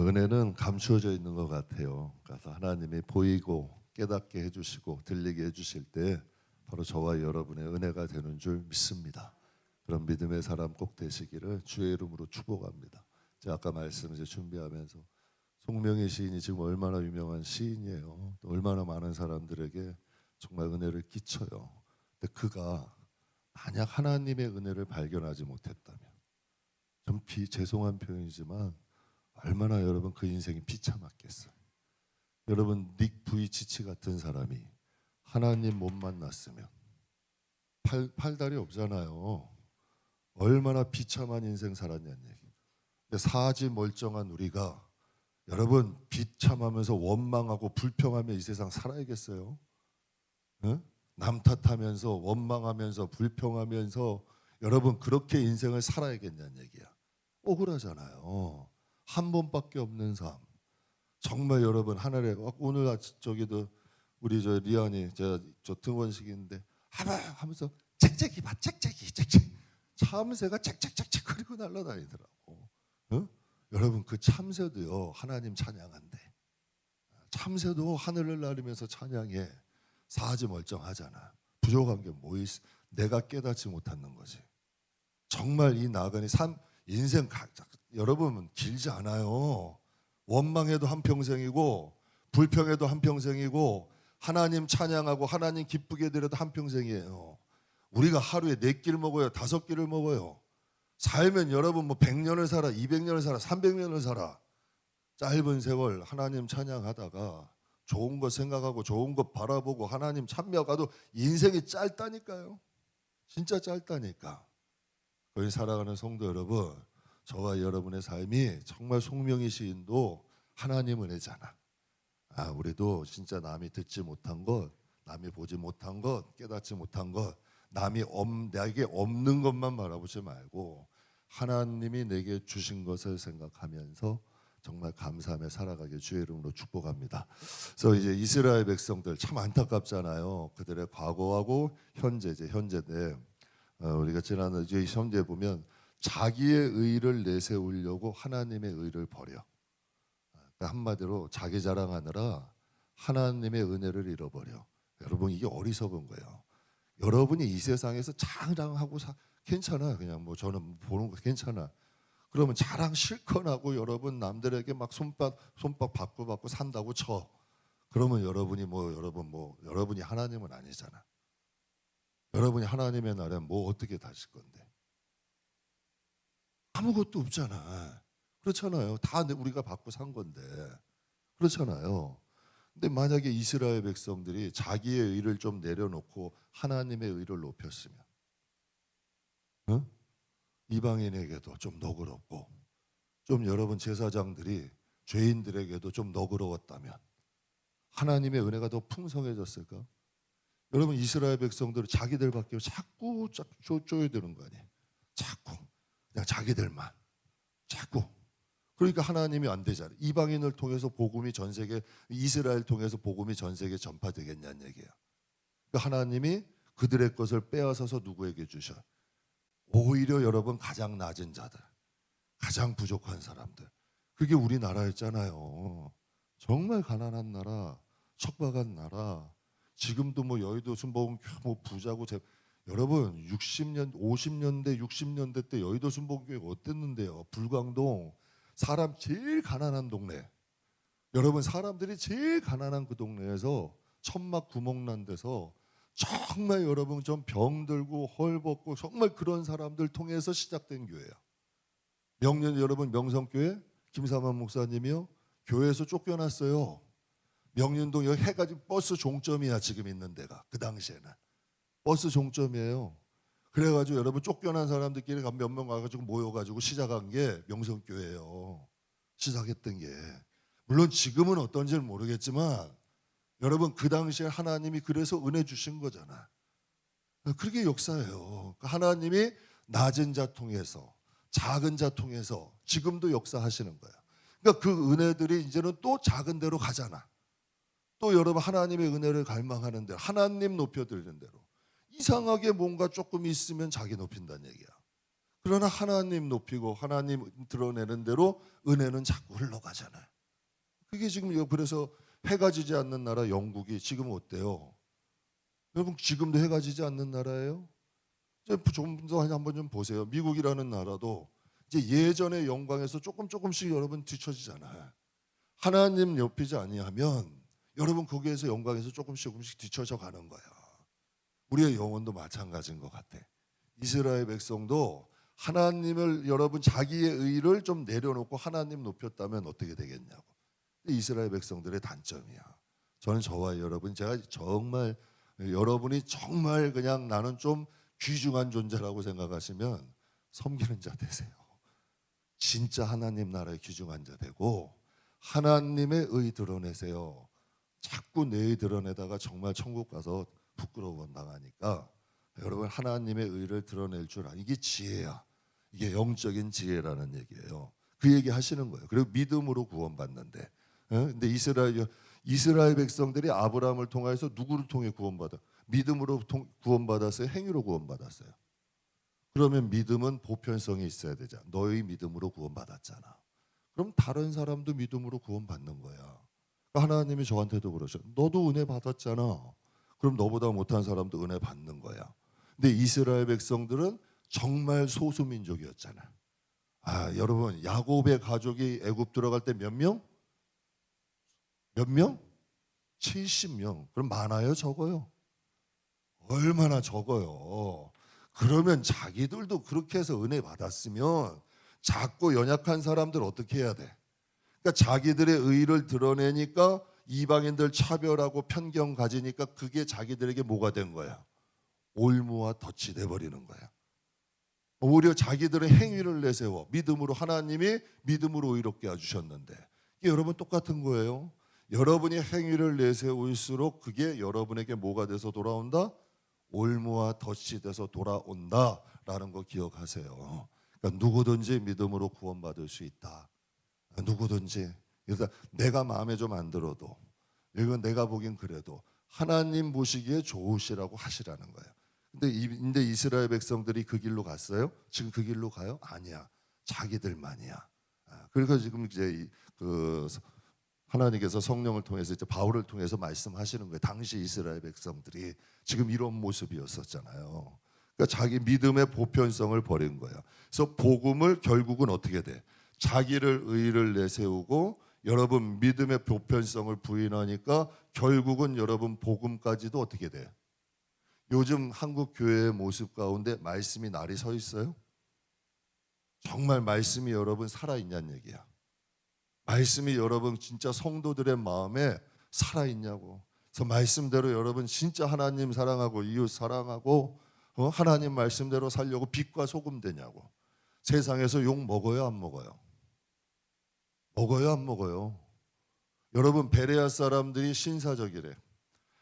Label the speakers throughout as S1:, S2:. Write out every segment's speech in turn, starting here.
S1: 은혜는 감추어져 있는 것 같아요. 그래서 하나님이 보이고 깨닫게 해주시고 들리게 해주실 때 바로 저와 여러분의 은혜가 되는 줄 믿습니다. 그런 믿음의 사람 꼭 되시기를 주의 이름으로 축복합니다. 제가 아까 말씀 이제 준비하면서 송명희 시인이 지금 얼마나 유명한 시인이에요. 또 얼마나 많은 사람들에게 정말 은혜를 끼쳐요. 근데 그가 만약 하나님의 은혜를 발견하지 못했다면, 좀 죄송한 표현이지만 얼마나 여러분 그 인생이 비참했겠어요. 여러분 닉 부이치치 같은 사람이 하나님 못 만났으면 팔다리 없잖아요. 얼마나 비참한 인생 살았냐는 얘기. 근데 사지 멀쩡한 우리가 여러분 비참하면서 원망하고 불평하며 이 세상 살아야겠어요? 응? 남 탓하면서 원망하면서 불평하면서 여러분 그렇게 인생을 살아야겠냐는 얘기야. 억울하잖아요. 한 번밖에 없는 삶. 정말 여러분 하늘에 오늘 저기도 우리 저 리안이 저 등원식인데 하바 하면서 짹짹이 봐 짹짹이 참새가 짹짹짹짹 그리고 날아다니더라고. 응? 여러분 그 참새도요 하나님 찬양한대. 참새도 하늘을 나르면서 찬양해. 사지 멀쩡하잖아. 부족한 게 뭐 있어? 내가 깨닫지 못하는 거지. 정말 이 나그네 인생 여러분 길지 않아요. 원망해도 한평생이고 불평해도 한평생이고 하나님 찬양하고 하나님 기쁘게 드려도 한평생이에요. 우리가 하루에 4끼를 먹어요. 5끼를 먹어요. 살면 여러분 뭐 100년을 살아 200년을 살아 300년을 살아. 짧은 세월 하나님 찬양하다가 좋은 거 생각하고 좋은 거 바라보고 하나님 참여가도 인생이 짧다니까요. 진짜 짧다니까. 거기 살아가는 성도 여러분, 저와 여러분의 삶이 정말 송명희 시인도 하나님 은혜잖아. 우리도 진짜 남이 듣지 못한 것, 남이 보지 못한 것, 깨닫지 못한 것, 내게 없는 것만 바라보지 말고 하나님이 내게 주신 것을 생각하면서 정말 감사하며 살아가게 주의 이름으로 축복합니다. 그래서 이제 이스라엘 백성들 참 안타깝잖아요. 그들의 과거하고 현재인데 우리가 지난 이제 현재 보면 자기의 의를 내세우려고 하나님의 의를 버려. 그러니까 한마디로 자기 자랑하느라 하나님의 은혜를 잃어버려. 여러분 이게 어리석은 거예요. 여러분이 이 세상에서 자랑하고 괜찮아. 그냥 뭐 저는 보는 거 괜찮아. 그러면 자랑 실컷 하고 여러분 남들에게 막 손밥 받고 산다고 쳐. 그러면 여러분이 하나님은 아니잖아. 여러분이 하나님의 나라에 뭐 어떻게 다실 건데? 아무것도 없잖아. 그렇잖아요. 다 우리가 받고 산 건데. 그렇잖아요. 근데 만약에 이스라엘 백성들이 자기의 의를 좀 내려놓고 하나님의 의를 높였으면, 응? 이방인에게도 좀 너그럽고, 좀 여러분 제사장들이 죄인들에게도 좀 너그러웠다면 하나님의 은혜가 더 풍성해졌을까? 여러분 이스라엘 백성들은 자기들밖에 자꾸 쪼여야 되는 거 아니에요? 자꾸 그냥 자기들만 자꾸. 그러니까 하나님이 안 되잖아요. 이방인을 통해서 복음이 전 세계, 이스라엘 통해서 복음이 전 세계 전파되겠냐는 얘기예요. 그러니까 하나님이 그들의 것을 빼앗아서 누구에게 주셔? 오히려 여러분 가장 낮은 자들, 가장 부족한 사람들. 그게 우리나라였잖아요. 정말 가난한 나라, 척박한 나라. 지금도 뭐 여의도 순복음 뭐 부자고 여러분 60년, 50년대, 60년대 때 여의도 순복음교회가 어땠는데요? 불광동 사람 제일 가난한 동네. 여러분 사람들이 제일 가난한 그 동네에서 천막 구멍 난 데서 정말 여러분 좀 병들고 헐벗고 정말 그런 사람들 통해서 시작된 교회야. 여러분 명성교회 김사만 목사님이요 교회에서 쫓겨났어요. 명륜동 여기 해가 지금 버스 종점이야. 지금 있는 데가 그 당시에는 버스 종점이에요. 그래가지고 여러분 쫓겨난 사람들끼리 몇 명 가가지고 모여가지고 시작한 게 명성교회예요. 시작했던 게 물론 지금은 어떤지는 모르겠지만 여러분 그 당시에 하나님이 그래서 은혜 주신 거잖아. 그게 역사예요. 하나님이 낮은 자 통해서 작은 자 통해서 지금도 역사하시는 거예요. 그러니까 그 은혜들이 이제는 또 작은 데로 가잖아. 또 여러분 하나님의 은혜를 갈망하는 대로 하나님 높여드리는 대로 이상하게 뭔가 조금 있으면 자기 높인다는 얘기야. 그러나 하나님 높이고 하나님 드러내는 대로 은혜는 자꾸 흘러가잖아요. 그게 지금 그래서 해가 지지 않는 나라 영국이 지금 어때요? 여러분 지금도 해가 지지 않는 나라예요? 좀 더 한번 좀 보세요. 미국이라는 나라도 이제 예전의 영광에서 조금씩 여러분 뒤처지잖아요. 하나님 높이지 아니하면 여러분 거기에서 영광에서 조금씩 뒤처져 가는 거야. 우리의 영혼도 마찬가지인 것 같아. 이스라엘 백성도 하나님을 여러분 자기의 의를 좀 내려놓고 하나님 높였다면 어떻게 되겠냐고. 이스라엘 백성들의 단점이야. 저는 저와 여러분 제가 정말 여러분이 정말 그냥 나는 좀 귀중한 존재라고 생각하시면 섬기는 자 되세요. 진짜 하나님 나라의 귀중한 자 되고 하나님의 의 드러내세요. 자꾸 내 의 드러내다가 정말 천국 가서 부끄러움 당하니까 여러분 하나님의 의를 드러낼 줄 아는 이게 지혜야. 이게 영적인 지혜라는 얘기예요. 그 얘기 하시는 거예요. 그리고 믿음으로 구원받는데. 근데 이스라엘 백성들이 아브라함을 통해서 누구를 통해 구원받아? 믿음으로 구원받았어요? 행위로 구원받았어요? 그러면 믿음은 보편성이 있어야 되잖아. 너희 믿음으로 구원받았잖아. 그럼 다른 사람도 믿음으로 구원받는 거야. 하나님이 저한테도 그러셔. 너도 은혜 받았잖아. 그럼 너보다 못한 사람도 은혜 받는 거야. 근데 이스라엘 백성들은 정말 소수민족이었잖아. 여러분 야곱의 가족이 애굽 들어갈 때 몇 명? 몇 명? 70명. 그럼 많아요, 적어요? 얼마나 적어요. 그러면 자기들도 그렇게 해서 은혜 받았으면 작고 연약한 사람들 어떻게 해야 돼? 그러니까 자기들의 의를 드러내니까 이방인들 차별하고 편견 가지니까 그게 자기들에게 뭐가 된 거야? 올무와 덫이 돼버리는 거야. 오히려 자기들의 행위를 내세워 믿음으로 하나님이 믿음으로 의롭게 해주셨는데 이게 여러분 똑같은 거예요. 여러분이 행위를 내세울수록 그게 여러분에게 뭐가 돼서 돌아온다? 올무와 덫이 돼서 돌아온다라는 거 기억하세요. 그러니까 누구든지 믿음으로 구원받을 수 있다. 누구든지. 그래서 내가 마음에 좀 안 들어도 이건 내가 보긴 그래도 하나님 보시기에 좋으시라고 하시라는 거예요. 근데 이스라엘 백성들이 그 길로 갔어요? 지금 그 길로 가요? 아니야. 자기들만이야. 그러니까 지금 이제 그 하나님께서 성령을 통해서 이제 바울을 통해서 말씀하시는 거예요. 당시 이스라엘 백성들이 지금 이런 모습이었었잖아요. 그러니까 자기 믿음의 보편성을 버린 거예요. 그래서 복음을 결국은 어떻게 돼? 자기를 의를 내세우고 여러분 믿음의 보편성을 부인하니까 결국은 여러분 복음까지도 어떻게 돼? 요즘 한국 교회의 모습 가운데 말씀이 날이 서 있어요? 정말 말씀이 여러분 살아있냐는 얘기야. 말씀이 여러분 진짜 성도들의 마음에 살아있냐고. 그래서 말씀대로 여러분 진짜 하나님 사랑하고 이웃 사랑하고 하나님 말씀대로 살려고 빛과 소금 되냐고. 세상에서 욕 먹어요 안 먹어요? 먹어요 안 먹어요? 여러분 베레아 사람들이 신사적이래.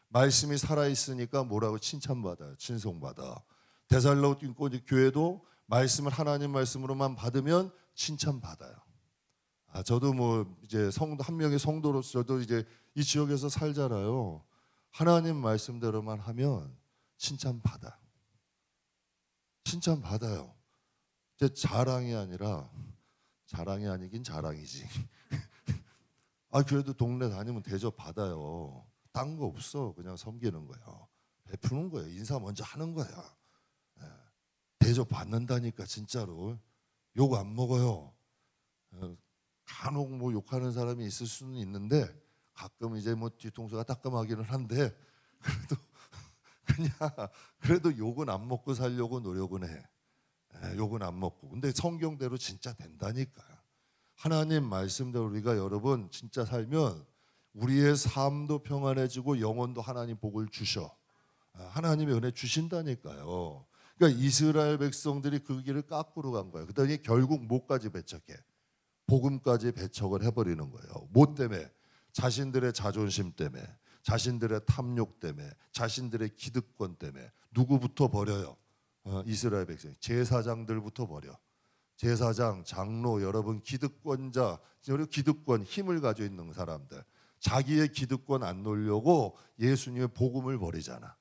S1: 말씀이 살아있으니까 뭐라고 칭찬받아요. 칭송받아. 데살로니가 교회도 말씀을 하나님 말씀으로만 받으면 칭찬받아요. 저도 뭐 이제 성도 한 명의 성도로서 저도 이제 이 지역에서 살잖아요. 하나님 말씀대로만 하면 칭찬받아. 칭찬받아요. 제 자랑이 아니라 자랑이 아니긴 자랑이지. 그래도 동네 다니면 대접 받아요. 딴 거 없어. 그냥 섬기는 거예요. 베푸는 거예요. 인사 먼저 하는 거야. 대접 받는다니까 진짜로. 욕 안 먹어요. 간혹 뭐 욕하는 사람이 있을 수는 있는데 가끔 이제 뭐 뒤통수가 따끔하기는 한데 그냥 그래도 욕은 안 먹고 살려고 노력은 해. 욕은 안 먹고. 근데 성경대로 진짜 된다니까. 하나님 말씀대로 우리가 여러분 진짜 살면 우리의 삶도 평안해지고 영혼도 하나님 복을 주셔. 하나님의 은혜 주신다니까요. 그러니까 이스라엘 백성들이 그 길을 거꾸로 간 거예요. 그랬더니 결국 뭐까지 배척해? 복음까지 배척을 해버리는 거예요. 뭐 때문에? 자신들의 자존심 때문에, 자신들의 탐욕 때문에, 자신들의 기득권 때문에. 누구부터 버려요? 이스라엘 백성 제사장들부터 버려. 제사장, 장로, 여러분 기득권자, 그리고 기득권 힘을 가지고 있는 사람들, 자기의 기득권 안 놓으려고 예수님의 복음을 버리잖아.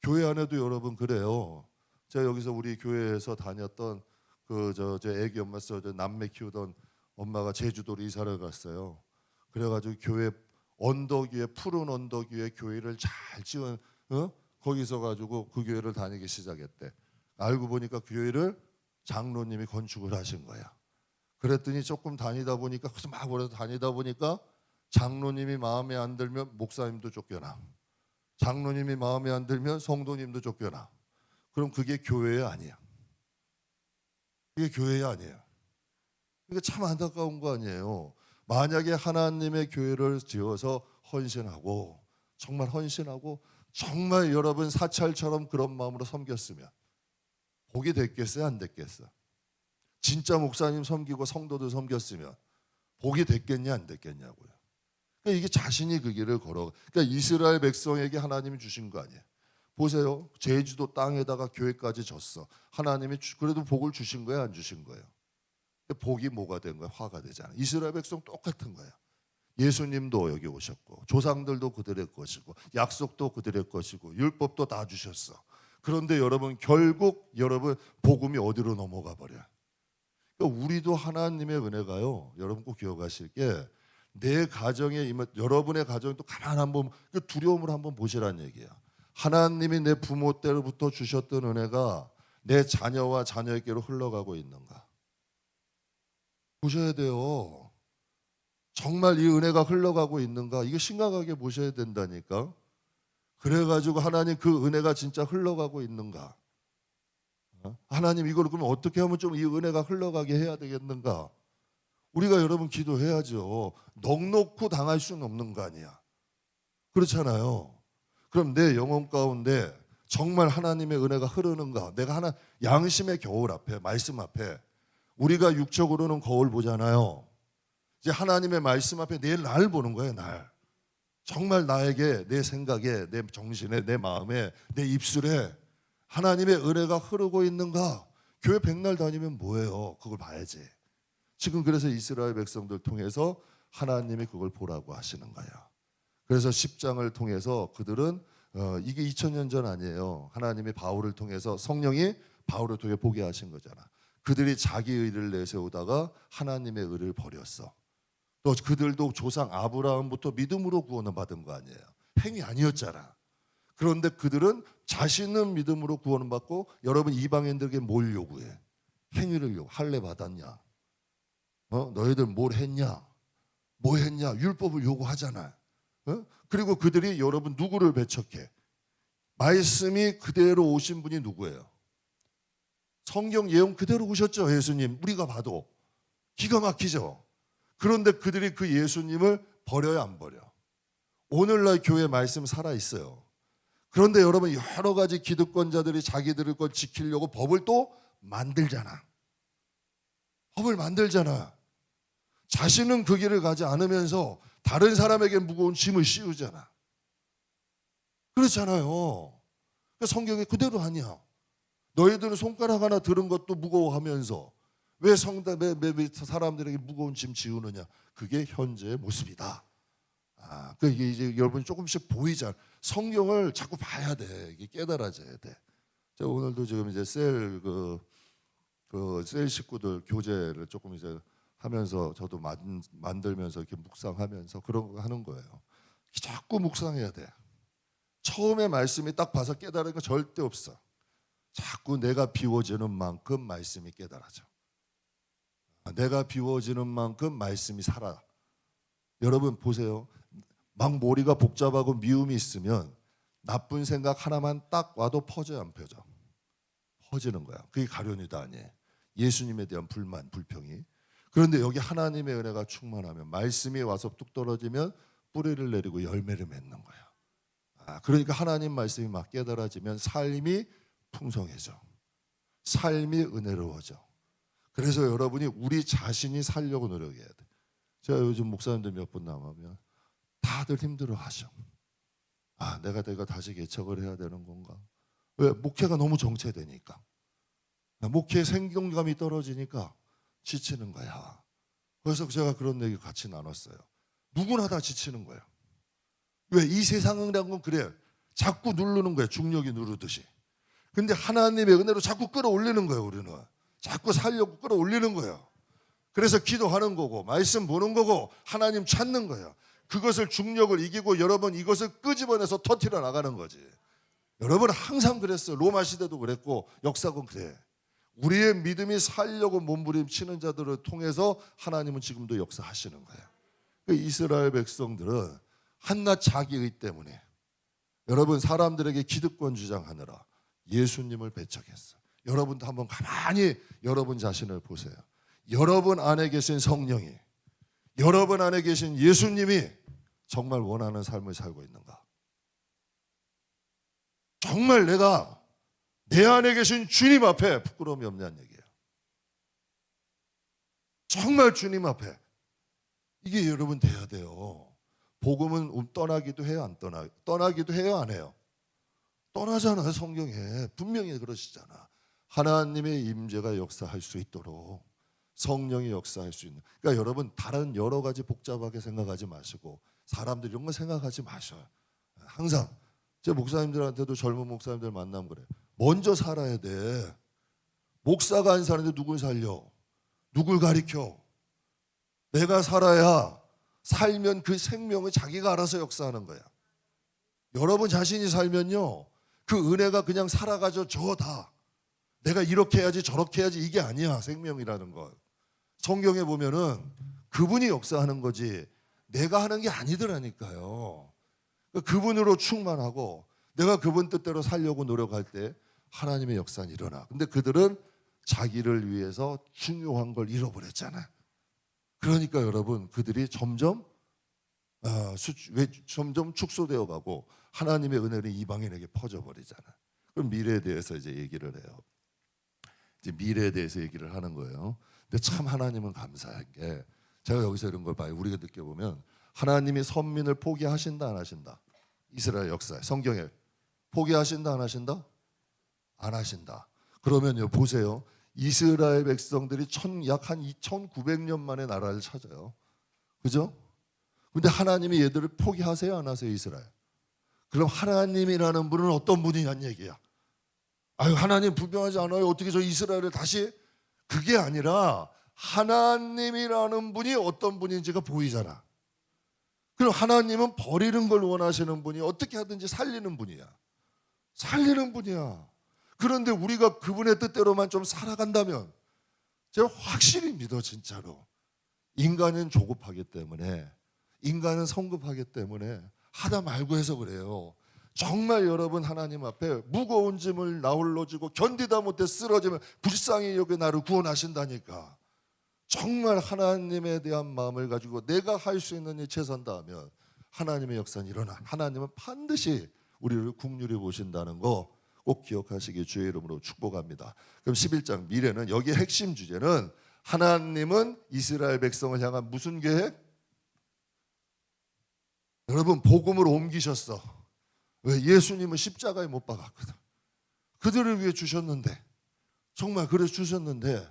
S1: 교회 안에도 여러분 그래요. 제가 여기서 우리 교회에서 다녔던 저 애기 엄마 저 남매 키우던 엄마가 제주도로 이사를 갔어요. 그래가지고 교회 언덕 위에 푸른 언덕 위에 교회를 잘 지은 거기서 가지고 그 교회를 다니기 시작했대. 알고 보니까 그 교회를 장로님이 건축을 하신 거야. 그랬더니 조금 다니다 보니까 그래서 막 오래 다니다 보니까 장로님이 마음에 안 들면 목사님도 쫓겨나. 장로님이 마음에 안 들면 성도님도 쫓겨나. 그럼 그게 교회 아니야. 그게 교회 아니에요. 이게 참 안타까운 거 아니에요. 만약에 하나님의 교회를 지어서 헌신하고 정말 헌신하고 정말 여러분 사찰처럼 그런 마음으로 섬겼으면 복이 됐겠어요? 안 됐겠어요? 진짜 목사님 섬기고 성도들 섬겼으면 복이 됐겠냐 안 됐겠냐고요. 그러니까 이게 자신이 그 길을 걸어. 그러니까 이스라엘 백성에게 하나님이 주신 거 아니에요. 보세요. 제주도 땅에다가 교회까지 졌어. 하나님이 그래도 복을 주신 거예요? 안 주신 거예요? 복이 뭐가 된 거야? 화가 되잖아. 이스라엘 백성 똑같은 거야. 예수님도 여기 오셨고 조상들도 그들의 것이고 약속도 그들의 것이고 율법도 다 주셨어. 그런데 여러분 결국 여러분 복음이 어디로 넘어가 버려? 그러니까 우리도 하나님의 은혜가요. 여러분 꼭 기억하실 게 내 가정에 여러분의 가정도 가만 한번 그 두려움을 한번 보시라는 얘기야. 하나님이 내 부모 때로부터 주셨던 은혜가 내 자녀와 자녀에게로 흘러가고 있는가? 보셔야 돼요. 정말 이 은혜가 흘러가고 있는가? 이거 심각하게 보셔야 된다니까. 그래가지고 하나님 그 은혜가 진짜 흘러가고 있는가? 하나님 이걸 그러면 어떻게 하면 좀 이 은혜가 흘러가게 해야 되겠는가? 우리가 여러분 기도해야죠. 넉넉히 당할 수는 없는 거 아니야. 그렇잖아요. 그럼 내 영혼 가운데 정말 하나님의 은혜가 흐르는가? 내가 하나 양심의 겨울 앞에 말씀 앞에 우리가 육적으로는 거울 보잖아요. 이제 하나님의 말씀 앞에 내 날 보는 거예요. 날. 정말 나에게 내 생각에 내 정신에 내 마음에 내 입술에 하나님의 은혜가 흐르고 있는가? 교회 백날 다니면 뭐예요? 그걸 봐야지. 지금 그래서 이스라엘 백성들 통해서 하나님이 그걸 보라고 하시는 거예요. 그래서 10장을 통해서 그들은 이게 2000년 전 아니에요. 하나님이 바울을 통해서 성령이 바울을 통해 보게 하신 거잖아. 그들이 자기 의를 내세우다가 하나님의 의를 버렸어. 또 그들도 조상 아브라함부터 믿음으로 구원을 받은 거 아니에요. 행위 아니었잖아. 그런데 그들은 자신은 믿음으로 구원을 받고 여러분 이방인들에게 뭘 요구해? 행위를 요구. 할례 받았냐? 너희들 뭘 했냐? 뭐 했냐? 율법을 요구하잖아. 그리고 그들이 여러분 누구를 배척해? 말씀이 그대로 오신 분이 누구예요? 성경 예언 그대로 오셨죠. 예수님. 우리가 봐도 기가 막히죠. 그런데 그들이 그 예수님을 버려야 안 버려? 오늘날 교회 말씀 살아있어요. 그런데 여러분 여러 가지 기득권자들이 자기들의 걸 지키려고 법을 또 만들잖아. 법을 만들잖아. 자신은 그 길을 가지 않으면서 다른 사람에게 무거운 짐을 씌우잖아. 그렇잖아요. 성경이 그대로 아니야. 너희들은 손가락 하나 들은 것도 무거워하면서 왜 사람들에게 무거운 짐 지우느냐? 그게 현재의 모습이다. 이게 이제 여러분 조금씩 보이잖아. 성경을 자꾸 봐야 돼. 이게 깨달아져야 돼. 제가 오늘도 지금 이제 셀 식구들 교제를 조금 이제 하면서 저도 만들면서 이렇게 묵상하면서 그런 거 하는 거예요. 자꾸 묵상해야 돼. 처음에 말씀이 딱 봐서 깨달은 거 절대 없어. 자꾸 내가 비워지는 만큼 말씀이 깨달아져. 내가 비워지는 만큼 말씀이 살아. 여러분 보세요. 막 머리가 복잡하고 미움이 있으면 나쁜 생각 하나만 딱 와도 퍼져 안 펴져? 퍼지는 거야. 그게 가련유다 아니에요. 예수님에 대한 불만, 불평이. 그런데 여기 하나님의 은혜가 충만하면 말씀이 와서 뚝 떨어지면 뿌리를 내리고 열매를 맺는 거야. 그러니까 하나님 말씀이 막 깨달아지면 삶이 풍성해져. 삶이 은혜로워져. 그래서 여러분이 우리 자신이 살려고 노력해야 돼. 제가 요즘 목사님들 몇 분 나가면 다들 힘들어하셔. 내가 다시 개척을 해야 되는 건가? 왜? 목회가 너무 정체되니까. 목회의 생동감이 떨어지니까 지치는 거야. 그래서 제가 그런 얘기 같이 나눴어요. 누구나 다 지치는 거예요. 왜? 이 세상이라는 건 그래. 자꾸 누르는 거예요. 중력이 누르듯이. 근데 하나님의 은혜로 자꾸 끌어올리는 거예요. 우리는. 자꾸 살려고 끌어올리는 거예요. 그래서 기도하는 거고 말씀 보는 거고 하나님 찾는 거예요. 그것을 중력을 이기고 여러분 이것을 끄집어내서 터뜨려 나가는 거지. 여러분 항상 그랬어요. 로마 시대도 그랬고 역사건 그래. 우리의 믿음이 살려고 몸부림치는 자들을 통해서 하나님은 지금도 역사하시는 거예요. 이스라엘 백성들은 한낱 자기의 때문에 여러분 사람들에게 기득권 주장하느라 예수님을 배척했어요. 여러분도 한번 가만히 여러분 자신을 보세요. 여러분 안에 계신 성령이, 여러분 안에 계신 예수님이 정말 원하는 삶을 살고 있는가? 정말 내가 내 안에 계신 주님 앞에 부끄러움이 없냐는 얘기예요. 정말 주님 앞에 이게 여러분 돼야 돼요. 복음은 떠나기도 해요, 안 떠나기도 해요, 안 해요? 떠나잖아요. 성경에 분명히 그러시잖아. 하나님의 임재가 역사할 수 있도록 성령이 역사할 수 있는. 그러니까 여러분 다른 여러 가지 복잡하게 생각하지 마시고 사람들 이런 거 생각하지 마셔요. 항상 제 목사님들한테도 젊은 목사님들 만나면 그래요. 먼저 살아야 돼. 목사가 안 사는데 누굴 살려? 누굴 가리켜? 내가 살아야 살면 그 생명을 자기가 알아서 역사하는 거야. 여러분 자신이 살면요. 그 은혜가 그냥 살아가죠. 저다. 내가 이렇게 해야지 저렇게 해야지 이게 아니야. 생명이라는 건. 성경에 보면은 그분이 역사하는 거지 내가 하는 게 아니더라니까요. 그분으로 충만하고 내가 그분 뜻대로 살려고 노력할 때 하나님의 역사는 일어나. 근데 그들은 자기를 위해서 중요한 걸 잃어버렸잖아. 그러니까 여러분 그들이 점점 축소되어 가고 하나님의 은혜는 이방인에게 퍼져버리잖아. 그럼 미래에 대해서 이제 얘기를 해요. 이제 미래에 대해서 얘기를 하는 거예요. 근데 참 하나님은 감사한 게 제가 여기서 이런 걸 봐요. 우리가 느껴보면 하나님이 선민을 포기하신다 안 하신다? 이스라엘 역사에 성경에 포기하신다 안 하신다? 안 하신다. 그러면요 보세요. 이스라엘 백성들이 약 한 2900년 만에 나라를 찾아요. 그죠? 근데 하나님이 얘들을 포기하세요 안 하세요? 이스라엘. 그럼 하나님이라는 분은 어떤 분이냐는 얘기야. 아유 하나님 분명하지 않아요. 어떻게 저 이스라엘을 다시. 그게 아니라 하나님이라는 분이 어떤 분인지가 보이잖아. 그럼 하나님은 버리는 걸 원하시는 분이 어떻게 하든지 살리는 분이야. 살리는 분이야. 그런데 우리가 그분의 뜻대로만 좀 살아간다면 제가 확실히 믿어 진짜로. 인간은 조급하기 때문에 인간은 성급하기 때문에 하다 말고 해서 그래요. 정말 여러분 하나님 앞에 무거운 짐을 나홀로 지고 견디다 못해 쓰러지면 불쌍히 여겨 나를 구원하신다니까. 정말 하나님에 대한 마음을 가지고 내가 할 수 있는 일 최선 다하면 하나님의 역사는 일어나. 하나님은 반드시 우리를 긍휼히 보신다는 거 꼭 기억하시기 주의 이름으로 축복합니다. 그럼 11장 미래는 여기에 핵심 주제는 하나님은 이스라엘 백성을 향한 무슨 계획? 여러분 복음을 옮기셨어. 왜? 예수님은 십자가에 못 박았거든. 그들을 위해 주셨는데 정말 그래 주셨는데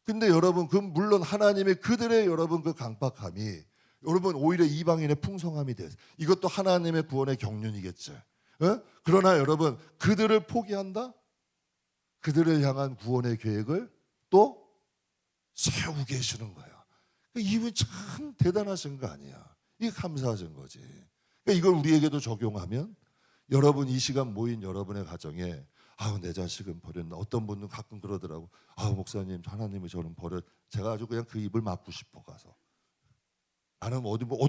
S1: 근데 여러분 그 물론 하나님의 그들의 여러분 그 강박함이 여러분 오히려 이방인의 풍성함이 됐어. 이것도 하나님의 구원의 경륜이겠죠. 그러나 여러분 그들을 포기한다? 그들을 향한 구원의 계획을 또 세우고 계시는 거예요. 이분 참 대단하신 거 아니야. 이게 감사하신 거지. 이걸 우리에게도 적용하면 여러분 이 시간 모인 여러분의 가정에 아우 내 자식은 버렸나. 어떤 분은 가끔 그러더라고. 아우 목사님 하나님을 저는 제가 아주 그냥 그 입을 막고 싶어 가서. 나는 어디 뭐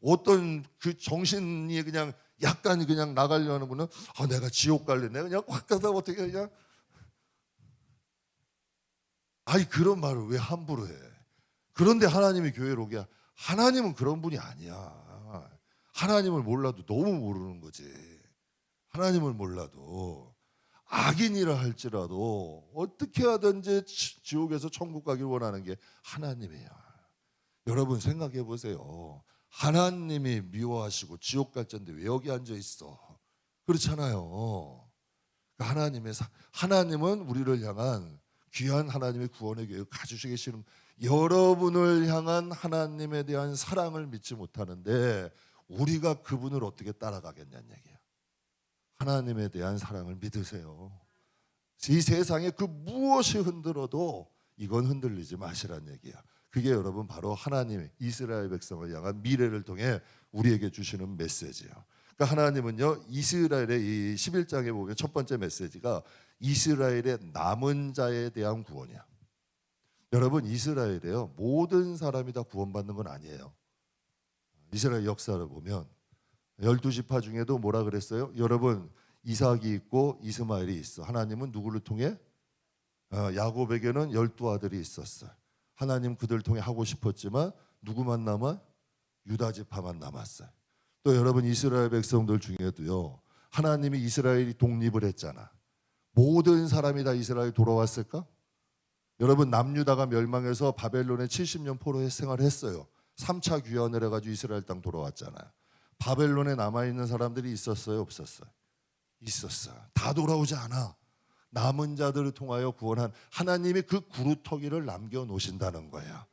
S1: 어떤 그 정신이 그냥 약간 그냥 나가려 하는 분은 내가 지옥 갈래. 내가 그냥 확 가다 어떻게 그냥 그런 말을 왜 함부로 해. 그런데 하나님이 교회로 오게 하나님은 그런 분이 아니야. 하나님을 몰라도 너무 모르는 거지. 하나님을 몰라도 악인이라 할지라도 어떻게 하든지 지옥에서 천국 가길 원하는 게 하나님이야. 여러분 생각해 보세요. 하나님이 미워하시고 지옥 갈 텐데 왜 여기 앉아 있어? 그렇잖아요. 하나님은 우리를 향한 귀한 하나님의 구원의 계획을 가지고 계시는 여러분을 향한 하나님에 대한 사랑을 믿지 못하는데 우리가 그분을 어떻게 따라가겠냐는 얘기야. 하나님에 대한 사랑을 믿으세요. 이 세상에 그 무엇이 흔들어도 이건 흔들리지 마시란 얘기야. 그게 여러분 바로 하나님의 이스라엘 백성을 향한 미래를 통해 우리에게 주시는 메시지예요. 그러니까 하나님은요, 이스라엘의 이 11장에 보면 첫 번째 메시지가 이스라엘의 남은 자에 대한 구원이야. 여러분, 이스라엘에요, 모든 사람이 다 구원받는 건 아니에요. 이스라엘 역사를 보면 12지파 중에도 뭐라 그랬어요? 여러분, 이삭이 있고 이스마엘이 있어. 하나님은 누구를 통해? 야곱에게는 12아들이 있었어요. 하나님 그들 통해 하고 싶었지만 누구만 남아? 유다 지파만 남았어요. 또 여러분, 이스라엘 백성들 중에도요, 하나님이 이스라엘이 독립을 했잖아. 모든 사람이 다 이스라엘 돌아왔을까? 여러분, 남유다가 멸망해서 바벨론에 70년 포로에 생활했어요. 3차 귀환을 해가지고 이스라엘 땅 돌아왔잖아요. 바벨론에 남아있는 사람들이 있었어요, 없었어요? 있었어요. 다 돌아오지 않아. 남은 자들을 통하여 구원한 하나님이 그 구루터기를 남겨놓으신다는 거예요.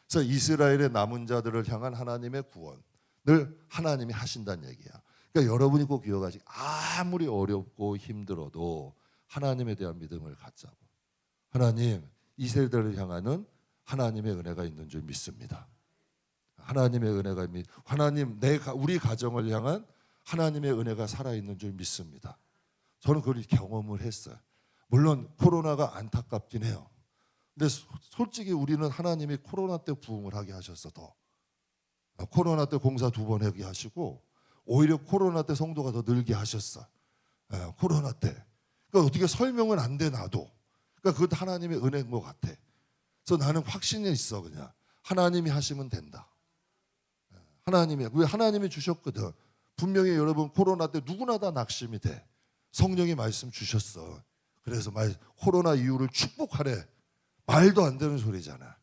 S1: 그래서 이스라엘의 남은 자들을 향한 하나님의 구원을 하나님이 하신다는 얘기야. 그러니까 여러분이 꼭 기억하시고, 아무리 어렵고 힘들어도 하나님에 대한 믿음을 갖자고. 하나님, 이 세대를 향하는 하나님의 은혜가 있는 줄 믿습니다. 하나님의 은혜가 하나님, 우리 가정을 향한 하나님의 은혜가 살아있는 줄 믿습니다. 저는 그걸 경험을 했어요. 물론 코로나가 안타깝긴 해요. 근데 솔직히 우리는 하나님이 코로나 때 부흥을 하게 하셨어. 더 코로나 때 공사 2번 하게 하시고 오히려 코로나 때 성도가 더 늘게 하셨어. 코로나 때. 그러니까 어떻게 설명은 안 돼, 나도. 그러니까 그것도 하나님의 은혜인 것 같아. 그래서 나는 확신이 있어. 그냥 하나님이 하시면 된다. 왜 하나님이 주셨거든. 분명히 여러분, 코로나 때 누구나 다 낙심이 돼. 성령이 말씀 주셨어. 그래서 코로나 이후를 축복하래. 말도 안 되는 소리잖아.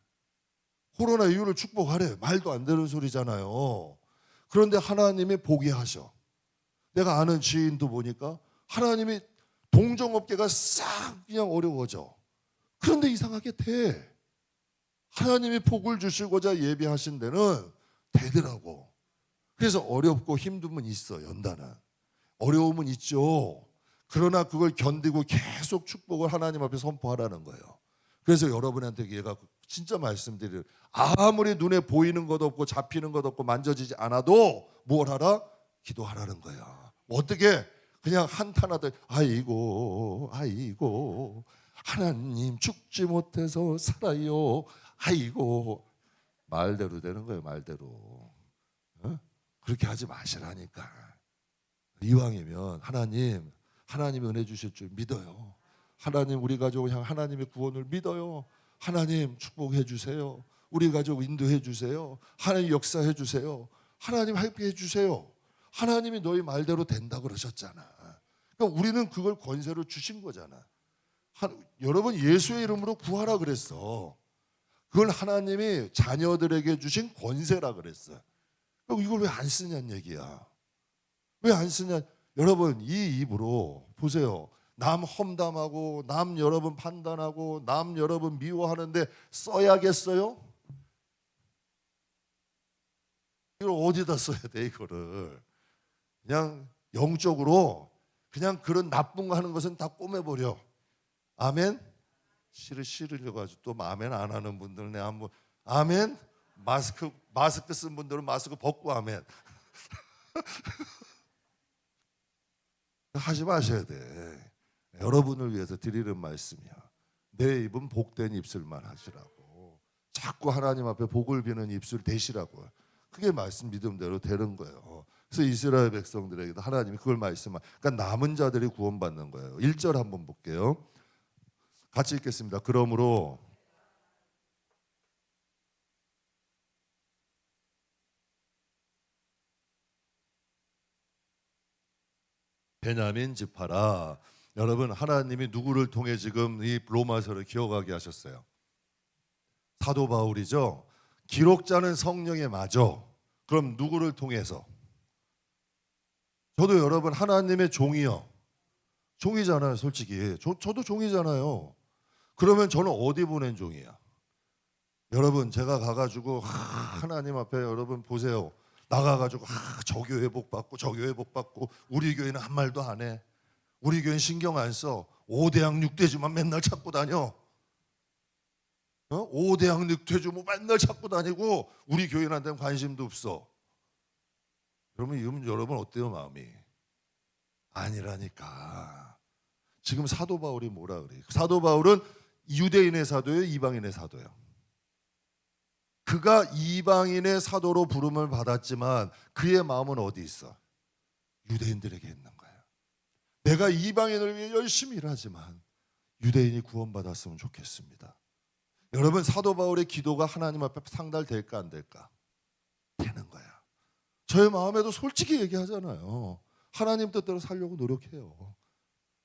S1: 코로나 이후를 축복하래. 말도 안 되는 소리잖아요. 그런데 하나님이 보게 하셔. 내가 아는 지인도 보니까 하나님이 동종업계가 싹 그냥 어려워져. 그런데 이상하게 돼. 하나님이 복을 주시고자 예비하신 데는 되더라고. 그래서 어렵고 힘듦은 있어. 연단은 어려움은 있죠. 그러나 그걸 견디고 계속 축복을 하나님 앞에 선포하라는 거예요. 그래서 여러분한테 얘가 진짜 말씀드릴, 아무리 눈에 보이는 것 없고 잡히는 것 없고 만져지지 않아도 뭘 하라? 기도하라는 거야. 어떻게? 그냥 한탄하듯 아이고 하나님 죽지 못해서 살아요. 아이고. 말대로 되는 거예요. 말대로. 그렇게 하지 마시라니까. 이왕이면 하나님이 은혜 주실 줄 믿어요. 하나님, 우리 가족을 향한 하나님의 구원을 믿어요. 하나님 축복해 주세요. 우리 가족 인도해 주세요. 하나님 역사해 주세요. 하나님 함께 해주세요. 하나님이 너희 말대로 된다 그러셨잖아. 그러니까 우리는 그걸 권세로 주신 거잖아. 여러분, 예수의 이름으로 구하라 그랬어. 그걸 하나님이 자녀들에게 주신 권세라 그랬어. 그럼 이걸 왜 안 쓰냐는 얘기야. 왜 안 쓰냐? 여러분, 이 입으로 보세요. 남 험담하고 남 여러분 판단하고 남 여러분 미워하는데 써야겠어요? 이걸 어디다 써야 돼? 이거를 그냥 영적으로 그냥 그런 나쁜 거 하는 것은 다 꼬매버려. 아멘? 싫으려가지고 또 아멘 안 하는 분들은 내가 한번 아멘? 마스크 쓴 분들은 마스크 벗고 아멘. 하지 마셔야 돼. 여러분을 위해서 드리는 말씀이야. 내 입은 복된 입술만 하시라고. 자꾸 하나님 앞에 복을 비는 입술 대시라고. 그게 말씀 믿음대로 되는 거예요. 그래서 이스라엘 백성들에게도 하나님이 그걸 말씀하시고, 그러니까 남은 자들이 구원받는 거예요. 1절 한번 볼게요. 같이 읽겠습니다. 그러므로 베냐민 지파라. 여러분, 하나님이 누구를 통해 지금 이 로마서를 기억하게 하셨어요? 사도 바울이죠. 기록자는 성령에 맞아. 그럼 누구를 통해서? 저도 여러분 하나님의 종이요. 종이잖아요, 솔직히. 저도 종이잖아요. 그러면 저는 어디 보낸 종이야? 여러분, 제가 가가지고 하나님 앞에 여러분 보세요. 나가가지고 저 교회 복 받고 저 교회 복 받고 우리 교회는 한 말도 안 해. 우리 교회는 신경 안 써. 5대양 6대주만 맨날 찾고 다녀. 5대양 6대주 뭐 맨날 찾고 다니고 우리 교인한테는 관심도 없어. 그러면 여러분 어때요, 마음이? 아니라니까. 지금 사도 바울이 뭐라 그래요? 사도 바울은 유대인의 사도예요, 이방인의 사도예요? 그가 이방인의 사도로 부름을 받았지만 그의 마음은 어디 있어? 유대인들에게 있는 거예요. 내가 이방인을 위해 열심히 일하지만 유대인이 구원받았으면 좋겠습니다. 여러분, 사도 바울의 기도가 하나님 앞에 상달될까 안 될까? 되는 거야. 저의 마음에도 솔직히 얘기하잖아요. 하나님 뜻대로 살려고 노력해요.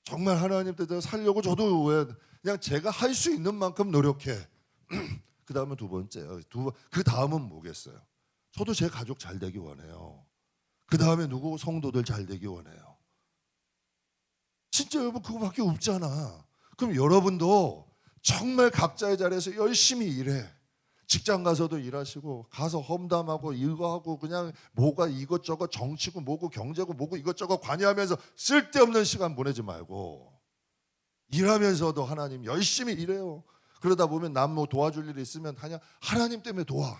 S1: 정말 하나님 뜻대로 살려고 저도 왜 그냥 제가 할 수 있는 만큼 노력해. 그 다음은 두 번째요. 그 다음은 뭐겠어요? 저도 제 가족 잘 되기 원해요. 그 다음에 누구? 성도들 잘 되기 원해요. 진짜 여러분 그거밖에 없잖아. 그럼 여러분도 정말 각자의 자리에서 열심히 일해. 직장 가서도 일하시고 가서 험담하고 이거 하고 그냥 뭐가 이것저것 정치고 뭐고 경제고 뭐고 이것저것 관여하면서 쓸데없는 시간 보내지 말고 일하면서도 하나님 열심히 일해요. 그러다 보면 남 뭐 도와줄 일이 있으면 그냥 하나님 때문에 도와.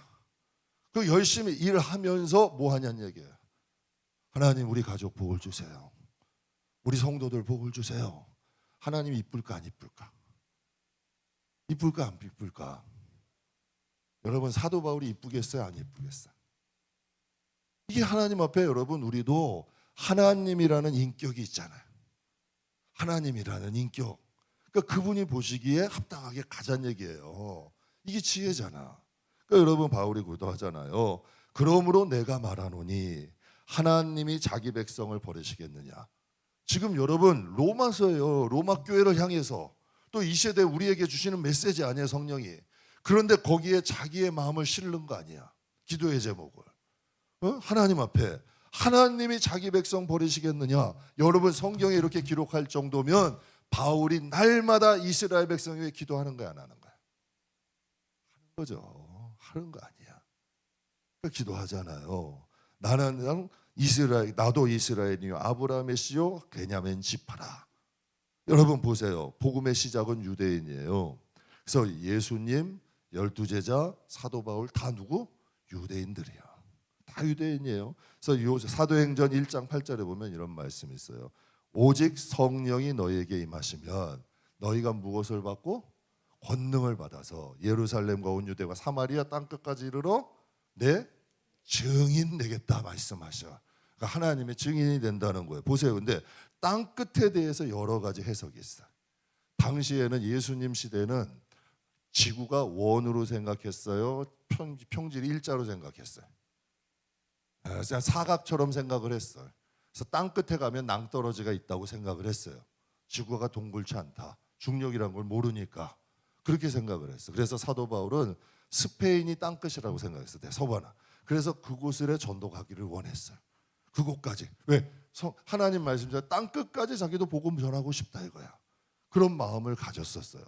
S1: 그 열심히 일하면서 뭐 하냐는 얘기예요. 하나님 우리 가족 복을 주세요. 우리 성도들 복을 주세요. 하나님 이쁠까 안 이쁠까? 이쁠까 안 이쁠까? 여러분 사도 바울이 이쁘겠어요? 안 이쁘겠어요? 이게 하나님 앞에 여러분 우리도 하나님이라는 인격이 있잖아요. 하나님이라는 인격. 그러니까 그분이 보시기에 합당하게 가자는 얘기예요. 이게 지혜잖아. 그러니까 여러분 바울이 기도하잖아요. 그러므로 내가 말하노니 하나님이 자기 백성을 버리시겠느냐. 지금 여러분 로마서예요. 로마 교회를 향해서 또 이 세대 우리에게 주시는 메시지 아니에요, 성령이. 그런데 거기에 자기의 마음을 실는 거 아니야. 기도의 제목을. 하나님 앞에 하나님이 자기 백성 버리시겠느냐. 여러분 성경에 이렇게 기록할 정도면 바울이 날마다 이스라엘 백성 위해 기도하는 거야, 안 하는 거야? 하는 거죠. 하는 거 아니야. 그러니까 기도하잖아요. 나는 이스라엘, 나도 이스라엘이요 아브라함의 씨요 베냐민 지파라. 여러분 보세요. 복음의 시작은 유대인이에요. 그래서 예수님, 12제자, 사도 바울 다 누구? 유대인들이야. 다 유대인이에요. 그래서 사도행전 1장 8절에 보면 이런 말씀이 있어요. 오직 성령이 너희에게 임하시면 너희가 무엇을 받고? 권능을 받아서 예루살렘과 온 유대와 사마리아 땅끝까지 이르러 내 증인 되겠다 말씀하셔. 그러니까 하나님의 증인이 된다는 거예요. 보세요. 근데 땅끝에 대해서 여러 가지 해석이 있어요. 당시에는 예수님 시대는 지구가 원으로 생각했어요. 평지를 일자로 생각했어요. 그냥 사각처럼 생각을 했어요. 그래서 땅끝에 가면 낭떠러지가 있다고 생각을 했어요. 지구가 동굴치 않다. 중력이란 걸 모르니까 그렇게 생각을 했어요. 그래서 사도 바울은 스페인이 땅끝이라고 생각했어요. 서바나. 그래서 그곳에 전도 가기를 원했어요. 그곳까지. 왜? 하나님 말씀대로 땅끝까지 자기도 복음 전하고 싶다 이거야. 그런 마음을 가졌었어요.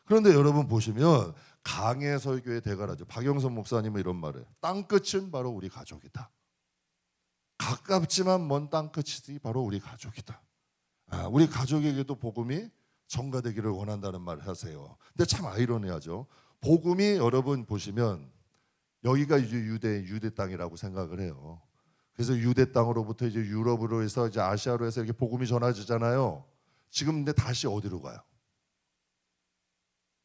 S1: 그런데 여러분 보시면 강해 설교의 대가라죠. 박영선 목사님은 이런 말을 해요. 땅끝은 바로 우리 가족이다. 가깝지만 먼 땅끝이 바로 우리 가족이다. 우리 가족에게도 복음이 전가되기를 원한다는 말을 하세요. 근데 참 아이러니하죠. 복음이 여러분 보시면 여기가 이제 유대 땅이라고 생각을 해요. 그래서 유대 땅으로부터 이제 유럽으로 해서 이제 아시아로 해서 이렇게 복음이 전해지잖아요. 지금 근데 다시 어디로 가요?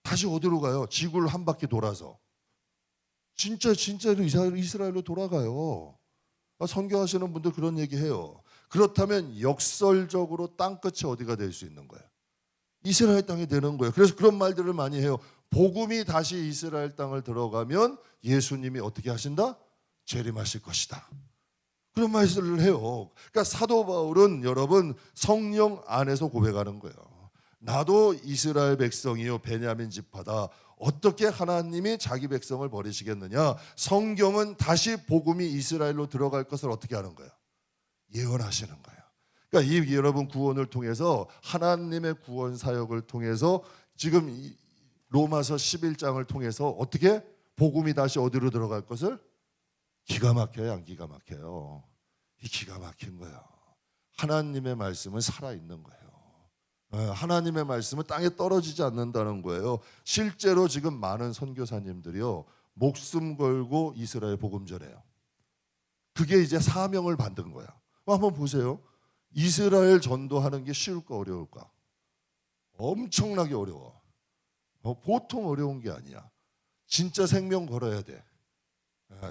S1: 다시 어디로 가요? 지구를 한 바퀴 돌아서 진짜로 이스라엘로 돌아가요. 선교하시는 분들 그런 얘기해요. 그렇다면 역설적으로 땅끝이 어디가 될 수 있는 거예요? 이스라엘 땅이 되는 거예요. 그래서 그런 말들을 많이 해요. 복음이 다시 이스라엘 땅을 들어가면 예수님이 어떻게 하신다? 재림하실 것이다. 그런 말씀을 해요. 그러니까 사도 바울은 여러분 성령 안에서 고백하는 거예요. 나도 이스라엘 백성이요 베냐민 지파다. 어떻게 하나님이 자기 백성을 버리시겠느냐? 성경은 다시 복음이 이스라엘로 들어갈 것을 어떻게 하는 거예요? 예언하시는 거예요. 그러니까 이 여러분 구원을 통해서 하나님의 구원 사역을 통해서 지금 로마서 11장을 통해서 어떻게 복음이 다시 어디로 들어갈 것을? 기가 막혀요, 안 기가 막혀요? 이 기가 막힌 거예요. 하나님의 말씀은 살아있는 거예요. 하나님의 말씀은 땅에 떨어지지 않는다는 거예요. 실제로 지금 많은 선교사님들이요 목숨 걸고 이스라엘 복음 전해요. 그게 이제 사명을 받은 거야. 한번 보세요. 이스라엘 전도하는 게 쉬울까 어려울까? 엄청나게 어려워. 보통 어려운 게 아니야. 진짜 생명 걸어야 돼.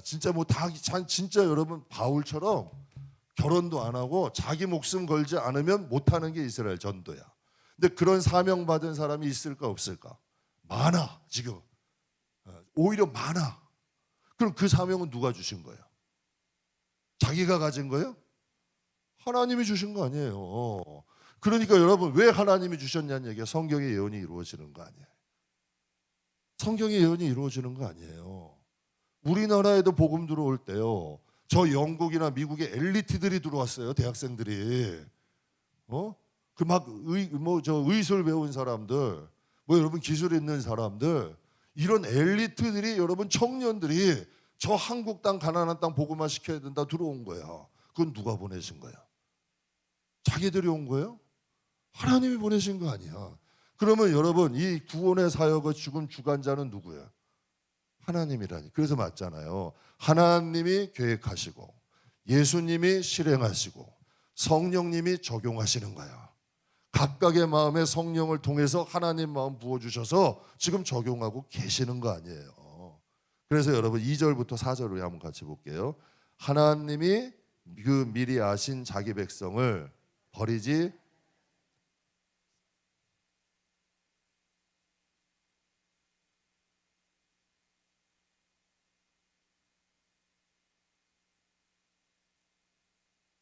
S1: 진짜 진짜 여러분 바울처럼 결혼도 안 하고 자기 목숨 걸지 않으면 못하는 게 이스라엘 전도야. 근데 그런 사명 받은 사람이 있을까 없을까? 많아 지금. 오히려 많아. 그럼 그 사명은 누가 주신 거예요? 자기가 가진 거예요? 하나님이 주신 거 아니에요. 그러니까 여러분 왜 하나님이 주셨냐는 얘기가 성경의 예언이 이루어지는 거 아니에요. 성경의 예언이 이루어지는 거 아니에요. 우리나라에도 복음 들어올 때요. 저 영국이나 미국의 엘리트들이 들어왔어요. 대학생들이. 그 막 의술 배운 사람들, 여러분 기술 있는 사람들, 이런 엘리트들이 여러분 청년들이 저 한국 땅 가나안 땅 복음화 시켜야 된다 들어온 거야. 그건 누가 보내신 거야? 자기들이 온 거예요? 하나님이 보내신 거 아니야. 그러면 여러분 이 구원의 사역의 죽은 주관자는 누구야? 하나님이라니. 그래서 맞잖아요. 하나님이 계획하시고 예수님이 실행하시고 성령님이 적용하시는 거야. 각각의 마음에 성령을 통해서 하나님 마음 부어주셔서 지금 적용하고 계시는 거 아니에요. 그래서 여러분 2절부터 4절을 한번 같이 볼게요. 하나님이 그 미리 아신 자기 백성을 버리지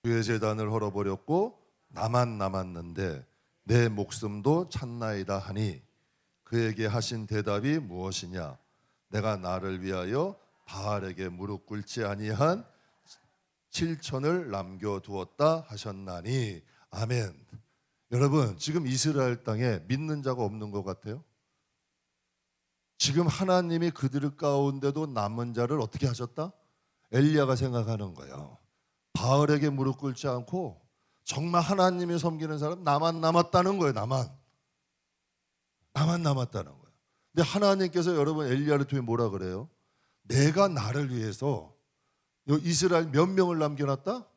S1: 그의 제단을 헐어버렸고 나만 남았는데 내 목숨도 찾나이다 하니 그에게 하신 대답이 무엇이냐? 내가 나를 위하여 바알에게 무릎 꿇지 아니한 7천을 남겨두었다 하셨나니. 아멘. 여러분 지금 이스라엘 땅에 믿는 자가 없는 것 같아요? 지금 하나님이 그들 가운데도 남은 자를 어떻게 하셨다? 엘리야가 생각하는 거예요. 바알에게 무릎 꿇지 않고 정말 하나님이 섬기는 사람 나만 남았다는 거예요. 나만 남았다는 거예요. 근데 하나님께서 여러분 엘리야를 통해 뭐라 그래요? 내가 나를 위해서 이스라엘 몇 명을 남겨놨다?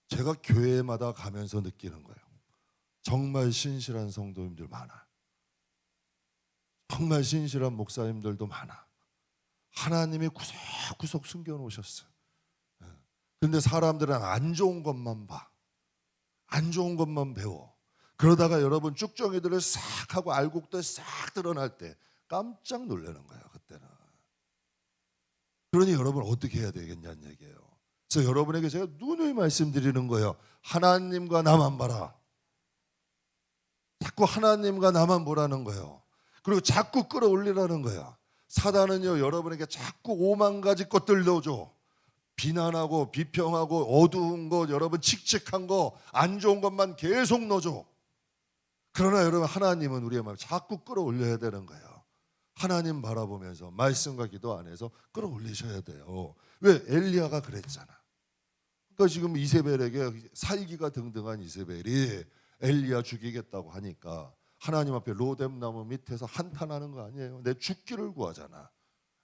S1: 제가 교회마다 가면서 느끼는 거예요. 정말 신실한 성도님들 많아. 정말 신실한 목사님들도 많아. 하나님이 구석구석 숨겨놓으셨어요. 그런데 사람들은 안 좋은 것만 봐. 안 좋은 것만 배워. 그러다가 여러분 쭉정이들을 싹 하고 알곡들 싹 드러날 때 깜짝 놀라는 거예요. 그때는. 그러니 여러분 어떻게 해야 되겠냐는 얘기예요. 그래서 여러분에게 제가 누누이 말씀드리는 거예요. 하나님과 나만 봐라. 자꾸 하나님과 나만 보라는 거예요. 그리고 자꾸 끌어올리라는 거야. 사단은요 여러분에게 자꾸 5만 가지 것들 넣어줘. 비난하고 비평하고 어두운 거 여러분 칙칙한 거 안 좋은 것만 계속 넣어줘. 그러나 여러분 하나님은 우리의 마음을 자꾸 끌어올려야 되는 거예요. 하나님 바라보면서 말씀과 기도 안에서 끌어올리셔야 돼요. 왜? 엘리야가 그랬잖아. 그러니까 지금 이세벨에게 살기가 등등한 이세벨이 엘리야 죽이겠다고 하니까 하나님 앞에 로뎀나무 밑에서 한탄하는 거 아니에요. 내 죽기를 구하잖아.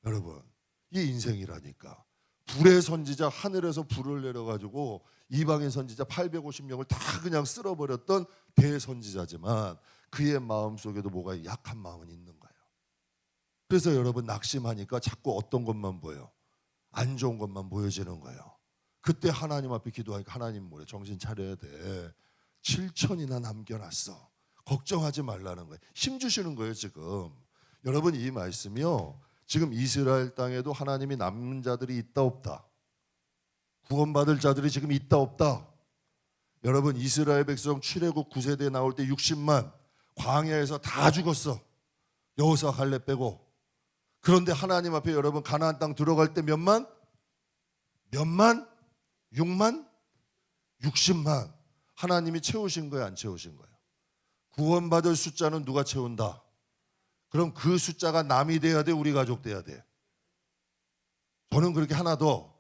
S1: 여러분 이게 인생이라니까. 불의 선지자 하늘에서 불을 내려가지고 이방인 선지자 850명을 다 그냥 쓸어버렸던 대선지자지만 그의 마음속에도 뭐가 약한 마음은 있는 거예요. 그래서 여러분 낙심하니까 자꾸 어떤 것만 보여? 안 좋은 것만 보여지는 거예요. 그때 하나님 앞에 기도하니까 하나님 뭐래? 정신 차려야 돼. 7천이나 남겨놨어. 걱정하지 말라는 거예요. 힘 주시는 거예요 지금. 여러분 이 말씀이요. 지금 이스라엘 땅에도 하나님이 남는 자들이 있다 없다? 구원받을 자들이 지금 있다 없다? 여러분 이스라엘 백성 출애굽 9세대 나올 때 60만 광야에서 다 죽었어. 여호수아 갈렙 빼고. 그런데 하나님 앞에 여러분 가나안 땅 들어갈 때 몇만? 6만? 60만. 하나님이 채우신 거예요 안 채우신 거예요? 구원받을 숫자는 누가 채운다? 그럼 그 숫자가 남이 돼야 돼? 우리 가족 돼야 돼? 저는 그렇게 하나 더.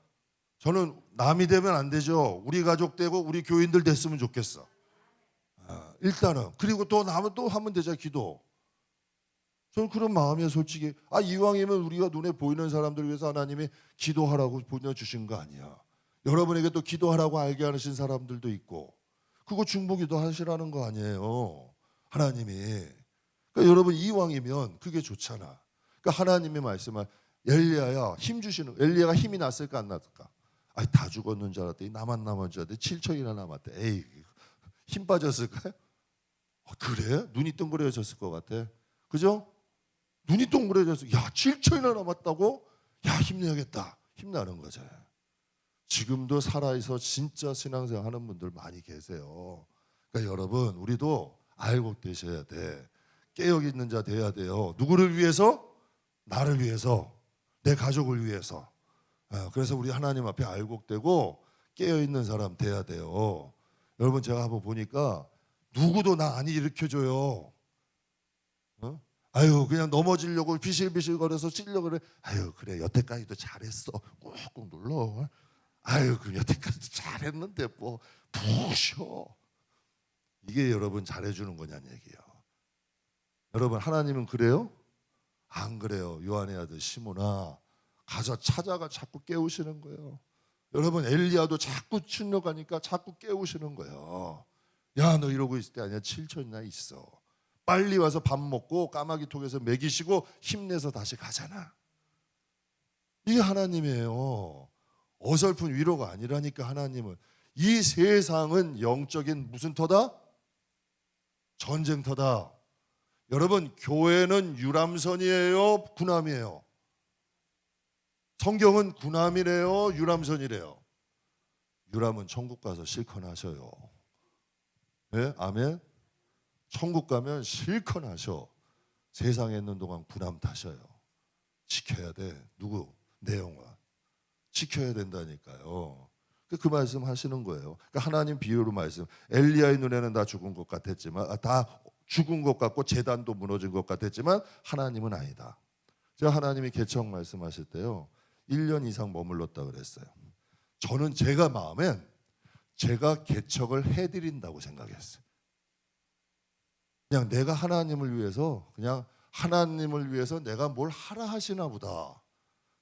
S1: 저는 남이 되면 안 되죠. 우리 가족 되고 우리 교인들 됐으면 좋겠어. 일단은. 그리고 또 남은 또 하면 되잖아요. 기도. 저는 그런 마음이에요. 솔직히. 이왕이면 우리가 눈에 보이는 사람들 위해서 하나님이 기도하라고 보내주신 거 아니야. 여러분에게 또 기도하라고 알게 하신 사람들도 있고, 그거 중보기도 하시라는 거 아니에요, 하나님이. 그러니까 여러분, 이왕이면 그게 좋잖아. 그러니까 하나님이 말씀한 엘리야야, 힘 주시는, 엘리야가 힘이 났을까 안 났을까? 다 죽었는 줄 알았더니 나만 남은 줄 알았더니 7천이나 남았대. 에이, 힘 빠졌을까요? 그래? 눈이 둥그레졌을 것 같아. 그죠? 눈이 동그래져서 7천이나 남았다고? 힘내야겠다. 힘나는 거죠. 지금도 살아있어 진짜 신앙생활 하는 분들 많이 계세요. 그러니까 여러분, 우리도 알고 계셔야 돼. 깨어 있는 자 돼야 돼요. 누구를 위해서? 나를 위해서, 내 가족을 위해서. 그래서 우리 하나님 앞에 알곡되고 깨어 있는 사람 돼야 돼요. 여러분, 제가 한번 보니까 누구도 나 안 일으켜줘요. 그냥 넘어지려고 비실비실거려서 찔려고 그래. 그래, 여태까지도 잘했어. 꾹꾹 눌러. 그럼 여태까지도 잘했는데 뭐 푹 쉬어. 이게 여러분 잘해주는 거냐는 얘기예요. 여러분, 하나님은 그래요? 안 그래요. 요한의 아들 시몬아, 가서 찾아가 자꾸 깨우시는 거예요. 여러분, 엘리야도 자꾸 충격하니까 자꾸 깨우시는 거예요. 너 이러고 있을 때 아니야. 7천이나 있어. 빨리 와서 밥 먹고 까마귀 통에서 먹이시고 힘내서 다시 가잖아. 이게 하나님이에요. 어설픈 위로가 아니라니까. 하나님은 이 세상은 영적인 무슨 터다? 전쟁터다. 여러분, 교회는 유람선이에요, 군함이에요? 성경은 군함이래요, 유람선이래요? 유람은 천국 가서 실컷 하셔요. 네? 아멘. 천국 가면 실컷 하셔. 세상에 있는 동안 군함 타셔요. 지켜야 돼. 누구? 내 영혼. 지켜야 된다니까요. 그 말씀 하시는 거예요. 그러니까 하나님 비유로 말씀. 엘리야의 눈에는 다 죽은 것 같았지만, 다 죽은 것 같고 제단도 무너진 것 같았지만 하나님은 아니다. 제가 하나님이 개척 말씀하실 때요, 1년 이상 머물렀다 그랬어요. 저는 제가 마음엔 제가 개척을 해드린다고 생각했어요. 그냥 내가 하나님을 위해서, 그냥 하나님을 위해서 내가 뭘 하라 하시나 보다.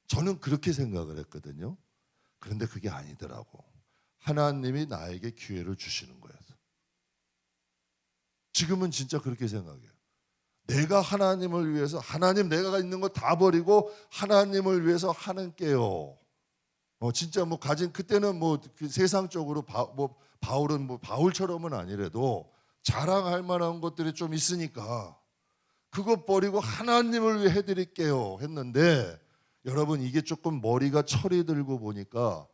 S1: 저는 그렇게 생각을 했거든요. 그런데 그게 아니더라고. 하나님이 나에게 기회를 주시는 거예요. 지금은 진짜 그렇게 생각해요. 내가 하나님을 위해서, 하나님 내가 있는 거 다 버리고 하나님을 위해서 하는게요. 진짜 뭐 가진, 그때는 그 세상적으로 바울은 바울처럼은 아니래도 자랑할 만한 것들이 좀 있으니까 그것 버리고 하나님을 위해 해드릴게요 했는데, 여러분, 이게 조금 머리가 철이 들고 보니까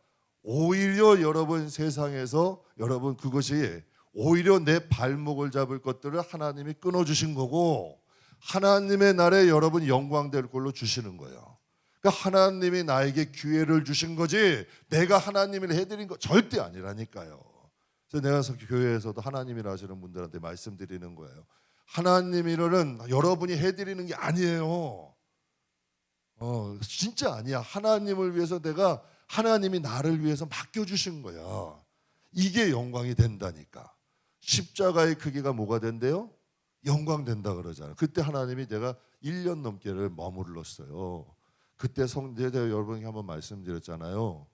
S1: 오히려 여러분 세상에서 여러분 그것이 오히려 내 발목을 잡을 것들을 하나님이 끊어주신 거고, 하나님의 날에 여러분 영광 될 걸로 주시는 거예요. 그러니까 하나님이 나에게 기회를 주신 거지 내가 하나님을 해드린 거 절대 아니라니까요. 그래서 내가 교회에서도 하나님이라 하시는 분들한테 말씀드리는 거예요. 하나님이라는 여러분이 해드리는 게 아니에요. 진짜 아니야. 하나님을 위해서 내가, 하나님이 나를 위해서 맡겨주신 거야. 이게 영광이 된다니까. 십자가의 크기가 뭐가 된대요? 영광 된다 그러잖아요. 그때 하나님이 내가 1년 넘게를 머물렀어요. 그때 제가 여러분에게 한번 말씀드렸잖아요.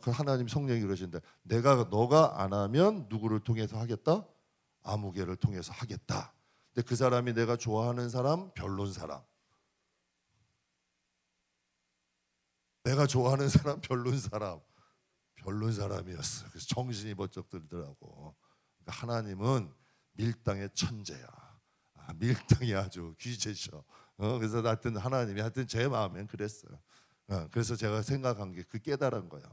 S1: 그 하나님 성령이 그러신데, 너가 안 하면 누구를 통해서 하겠다? 아무개를 통해서 하겠다. 근데 그 사람이 내가 좋아하는 사람, 변론 사람. 내가 좋아하는 사람, 변론 사람이었어. 그래서 정신이 번쩍 들더라고. 그러니까 하나님은 밀당의 천재야. 밀당이 아주 귀재셔. 그래서 하나님이 제 마음엔 그랬어요. 그래서 제가 생각한 게 그 깨달은 거야.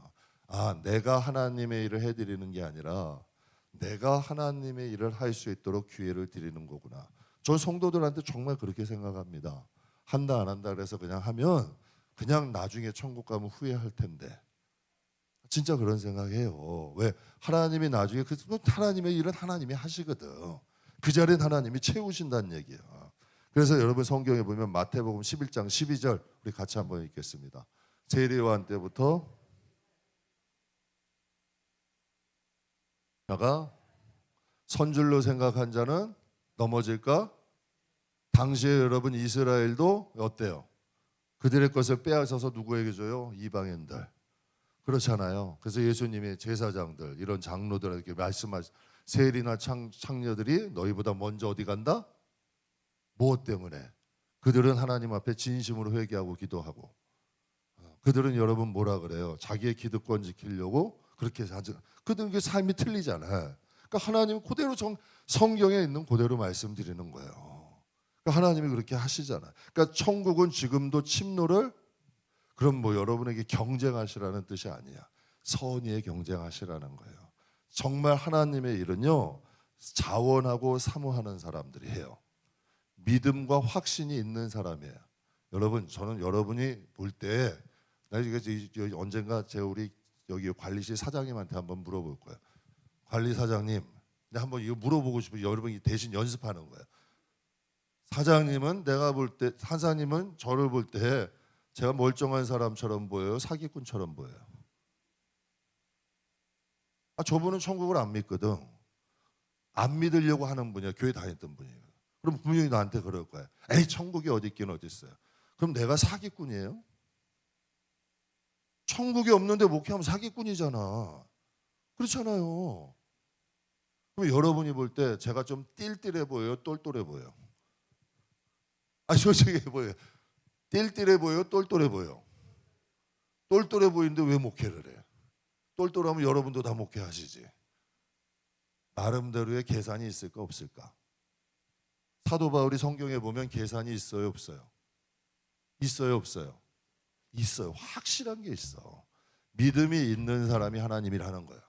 S1: 내가 하나님의 일을 해드리는 게 아니라 내가 하나님의 일을 할 수 있도록 기회를 드리는 거구나. 저 성도들한테 정말 그렇게 생각합니다. 한다 안 한다 그래서 그냥 하면 그냥 나중에 천국 가면 후회할 텐데. 진짜 그런 생각해요. 왜? 하나님이 나중에 하나님의 일은 하나님이 하시거든. 그 자리는 하나님이 채우신다는 얘기야. 그래서 여러분 성경에 보면 마태복음 11장 12절 우리 같이 한번 읽겠습니다. 세례요한 때부터 자가 선줄로 생각한 자는 넘어질까? 당시에 여러분 이스라엘도 어때요? 그들의 것을 빼앗아서 누구에게 줘요? 이방인들. 그렇잖아요. 그래서 예수님의 제사장들, 이런 장로들에게 말씀하신 세리나 창녀들이 너희보다 먼저 어디 간다? 무엇 때문에? 그들은 하나님 앞에 진심으로 회개하고 기도하고, 그들은 여러분 뭐라 그래요? 자기의 기득권 지키려고 그렇게 하죠. 그들은 그 삶이 틀리잖아요. 그러니까 하나님 그대로 성경에 있는 그대로 말씀드리는 거예요. 그러니까 하나님이 그렇게 하시잖아요. 그러니까 천국은 지금도 침노를, 그럼 뭐 여러분에게 경쟁하시라는 뜻이 아니야. 선의에 경쟁하시라는 거예요. 정말 하나님의 일은요, 자원하고 사모하는 사람들이 해요. 믿음과 확신이 있는 사람이에요. 여러분, 저는 여러분이 볼 때, 나 언젠가 제가 우리 여기 관리실 사장님한테 한번 물어볼 거예요. 관리 사장님, 내가 한번 이거 물어보고 싶어요. 여러분이 대신 연습하는 거예요. 사장님은 내가 볼 때, 사장님은 저를 볼 때 제가 멀쩡한 사람처럼 보여요? 사기꾼처럼 보여요? 저분은 천국을 안 믿거든. 안 믿으려고 하는 분이야. 교회 다녔던 분이에요. 그럼 분명히 나한테 그럴 거야. 에이, 천국이 어디 있긴 어디 있어요. 그럼 내가 사기꾼이에요? 천국이 없는데 목회하면 사기꾼이잖아. 그렇잖아요. 그럼 여러분이 볼 때 제가 좀 띨띨해 보여요? 똘똘해 보여요? 솔직히 보여요. 띨띨해 보여요? 똘똘해 보여요? 똘똘해 보이는데 왜 목회를 해? 똘똘하면 여러분도 다 목회하시지. 나름대로의 계산이 있을까 없을까? 사도 바울이 성경에 보면 계산이 있어요 없어요? 있어요 없어요? 있어요. 확실한 게 있어. 믿음이 있는 사람이 하나님이라는 거예요.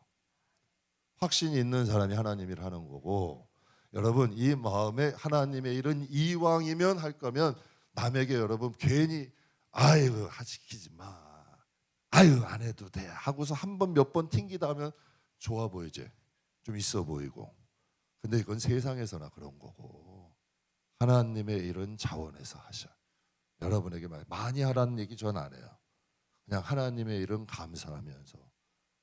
S1: 확신이 있는 사람이 하나님이라는 거고, 여러분 이 마음에 하나님의 일은 이왕이면 할 거면 남에게 여러분 괜히 아유 시키지 마, 아유 안 해도 돼 하고서 한 번 몇 번 튕기다 하면 좋아 보이지, 좀 있어 보이고. 근데 이건 세상에서나 그런 거고, 하나님의 일은 자원에서 하셔. 여러분에게 많이 하라는 얘기 전 안 해요. 그냥 하나님의 일은 감사하면서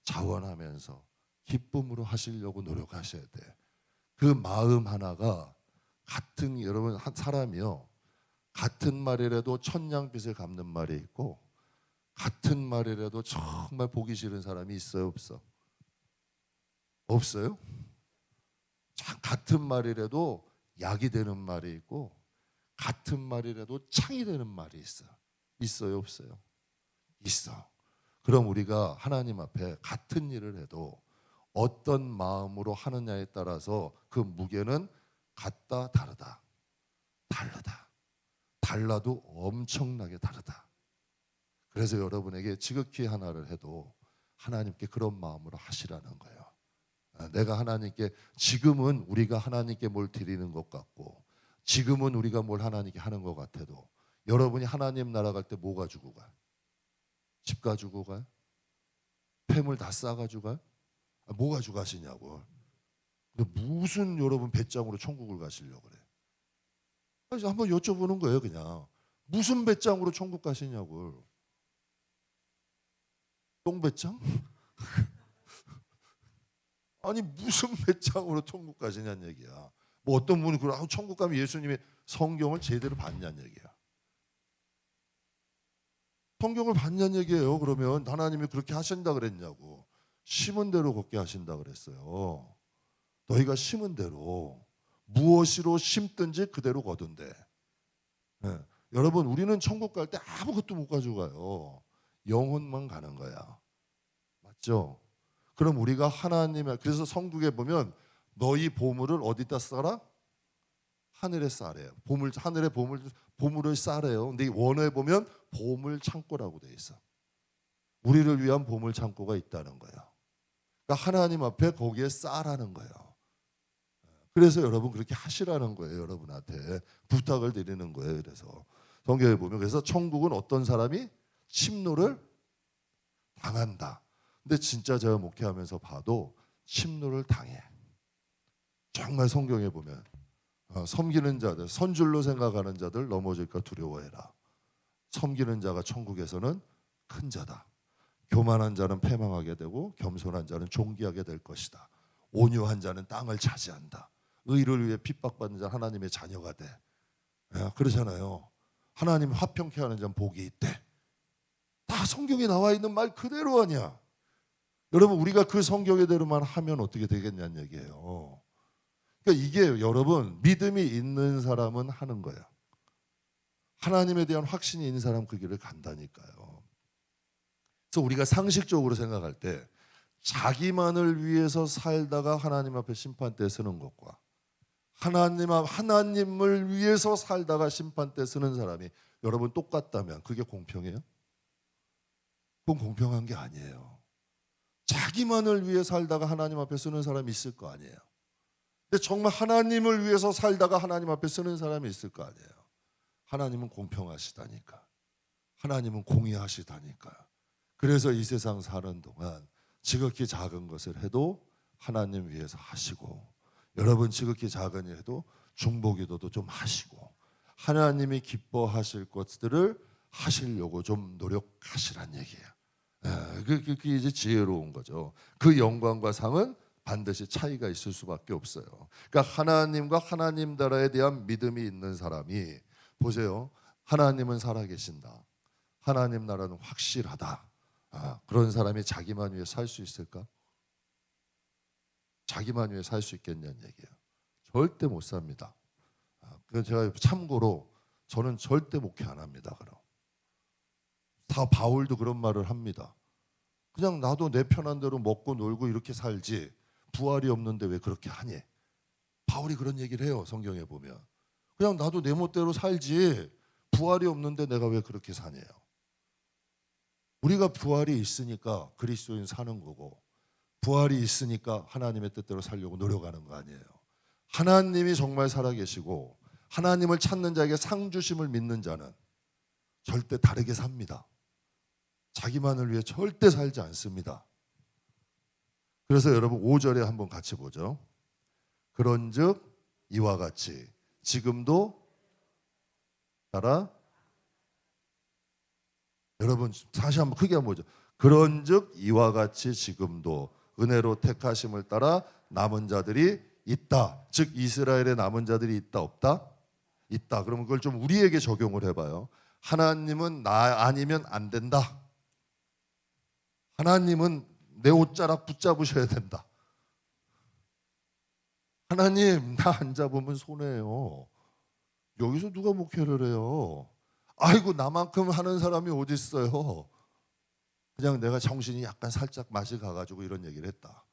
S1: 자원하면서 기쁨으로 하시려고 노력하셔야 돼. 그 마음 하나가 같은, 여러분 한 사람이요, 같은 말이라도 천냥빚을 갚는 말이 있고 같은 말이라도 정말 보기 싫은 사람이 있어요 없어? 없어요? 같은 말이라도 약이 되는 말이 있고 같은 말이라도 창이 되는 말이 있어. 있어요 없어요? 있어. 그럼 우리가 하나님 앞에 같은 일을 해도 어떤 마음으로 하느냐에 따라서 그 무게는 같다 다르다, 다르다, 달라도 엄청나게 다르다. 그래서 여러분에게 지극히 하나를 해도 하나님께 그런 마음으로 하시라는 거예요. 내가 하나님께, 지금은 우리가 하나님께 뭘 드리는 것 같고 지금은 우리가 뭘 하나님께 하는 것 같아도 여러분이 하나님 나라 갈 때 뭐 가지고 가요? 집 가지고 가요? 폐물 다 싸가지고 가요? 뭐 가지고 가시냐고. 근데 무슨 여러분 배짱으로 천국을 가시려고 그래? 그래서 한번 여쭤보는 거예요. 그냥 무슨 배짱으로 천국 가시냐고. 똥배짱? 아니 무슨 배짱으로 천국 가시냐는 얘기야. 뭐 어떤 분이 그래, 천국 가면 예수님의 성경을 제대로 봤냐는 얘기야. 성경을 봤냐는 얘기예요. 그러면 하나님이 그렇게 하신다 그랬냐고. 심은 대로 걷게 하신다 그랬어요. 너희가 심은 대로 무엇으로 심든지 그대로 거둔대. 네. 여러분 우리는 천국 갈 때 아무것도 못 가져가요. 영혼만 가는 거야. 맞죠? 그럼 우리가 하나님의, 그래서 성국에 보면 너희 보물을 어디다 싸라? 하늘에 싸래요. 보물, 하늘에 보물을 싸래요. 근데 원어에 보면 보물 창고라고 돼 있어. 우리를 위한 보물 창고가 있다는 거예요. 그러니까 하나님 앞에 거기에 싸라는 거예요. 그래서 여러분 그렇게 하시라는 거예요. 여러분한테 부탁을 드리는 거예요. 그래서 성경에 보면, 그래서 천국은 어떤 사람이 침노를 당한다. 근데 진짜 제가 목회하면서 봐도 침노를 당해. 정말 성경에 보면 섬기는 자들, 선줄로 생각하는 자들 넘어질까 두려워해라. 섬기는 자가 천국에서는 큰 자다. 교만한 자는 패망하게 되고 겸손한 자는 존귀하게 될 것이다. 온유한 자는 땅을 차지한다. 의를 위해 핍박받는 자는 하나님의 자녀가 돼. 그러잖아요. 하나님 화평케 하는 자는 복이 있대. 다 성경에 나와 있는 말 그대로 아니야. 여러분 우리가 그 성경에대로만 하면 어떻게 되겠냐는 얘기예요. 그러니까 이게 여러분 믿음이 있는 사람은 하는 거야. 하나님에 대한 확신이 있는 사람은 그 길을 간다니까요. 그래서 우리가 상식적으로 생각할 때 자기만을 위해서 살다가 하나님 앞에 심판대에 서는 것과 하나님을 위해서 살다가 심판대에 서는 사람이 여러분 똑같다면 그게 공평해요? 그건 공평한 게 아니에요. 자기만을 위해 살다가 하나님 앞에 서는 사람이 있을 거 아니에요. 근데 정말 하나님을 위해서 살다가 하나님 앞에 서는 사람이 있을 거 아니에요. 하나님은 공평하시다니까. 하나님은 공의하시다니까. 그래서 이 세상 사는 동안 지극히 작은 것을 해도 하나님 위해서 하시고, 여러분 지극히 작은 일 해도 중보기도도 좀 하시고, 하나님이 기뻐하실 것들을 하시려고 좀 노력하시란 얘기예요. 그게 이제 지혜로운 거죠. 그 영광과 상은 반드시 차이가 있을 수밖에 없어요. 그러니까 하나님과 하나님 나라에 대한 믿음이 있는 사람이, 보세요, 하나님은 살아계신다, 하나님 나라는 확실하다, 그런 사람이 자기만 위해 살 수 있을까? 자기만 위해 살 수 있겠냐는 얘기예요. 절대 못 삽니다. 그래서 제가 참고로 저는 절대 목회 안 합니다. 그럼 다 바울도 그런 말을 합니다. 그냥 나도 내 편한 대로 먹고 놀고 이렇게 살지 부활이 없는데 왜 그렇게 하니? 바울이 그런 얘기를 해요. 성경에 보면 그냥 나도 내 멋대로 살지 부활이 없는데 내가 왜 그렇게 사냐요. 우리가 부활이 있으니까 그리스도인 사는 거고, 부활이 있으니까 하나님의 뜻대로 살려고 노력하는 거 아니에요. 하나님이 정말 살아계시고 하나님을 찾는 자에게 상 주심을 믿는 자는 절대 다르게 삽니다. 자기만을 위해 절대 살지 않습니다. 그래서 여러분 5절에 한번 같이 보죠. 그런즉 이와 같이 지금도 따라, 여러분 다시 한번 크게 한번 보죠. 그런즉 이와 같이 지금도 은혜로 택하심을 따라 남은 자들이 있다. 즉 이스라엘의 남은 자들이 있다 없다? 있다. 그러면 그걸 좀 우리에게 적용을 해봐요. 하나님은 나 아니면 안 된다. 하나님은 내 옷자락 붙잡으셔야 된다. 하나님 나 안 잡으면 손해예요. 여기서 누가 목회를 해요? 아이고 나만큼 하는 사람이 어디 있어요? 그냥 내가 정신이 약간 살짝 맛이 가가지고 이런 얘기를 했다.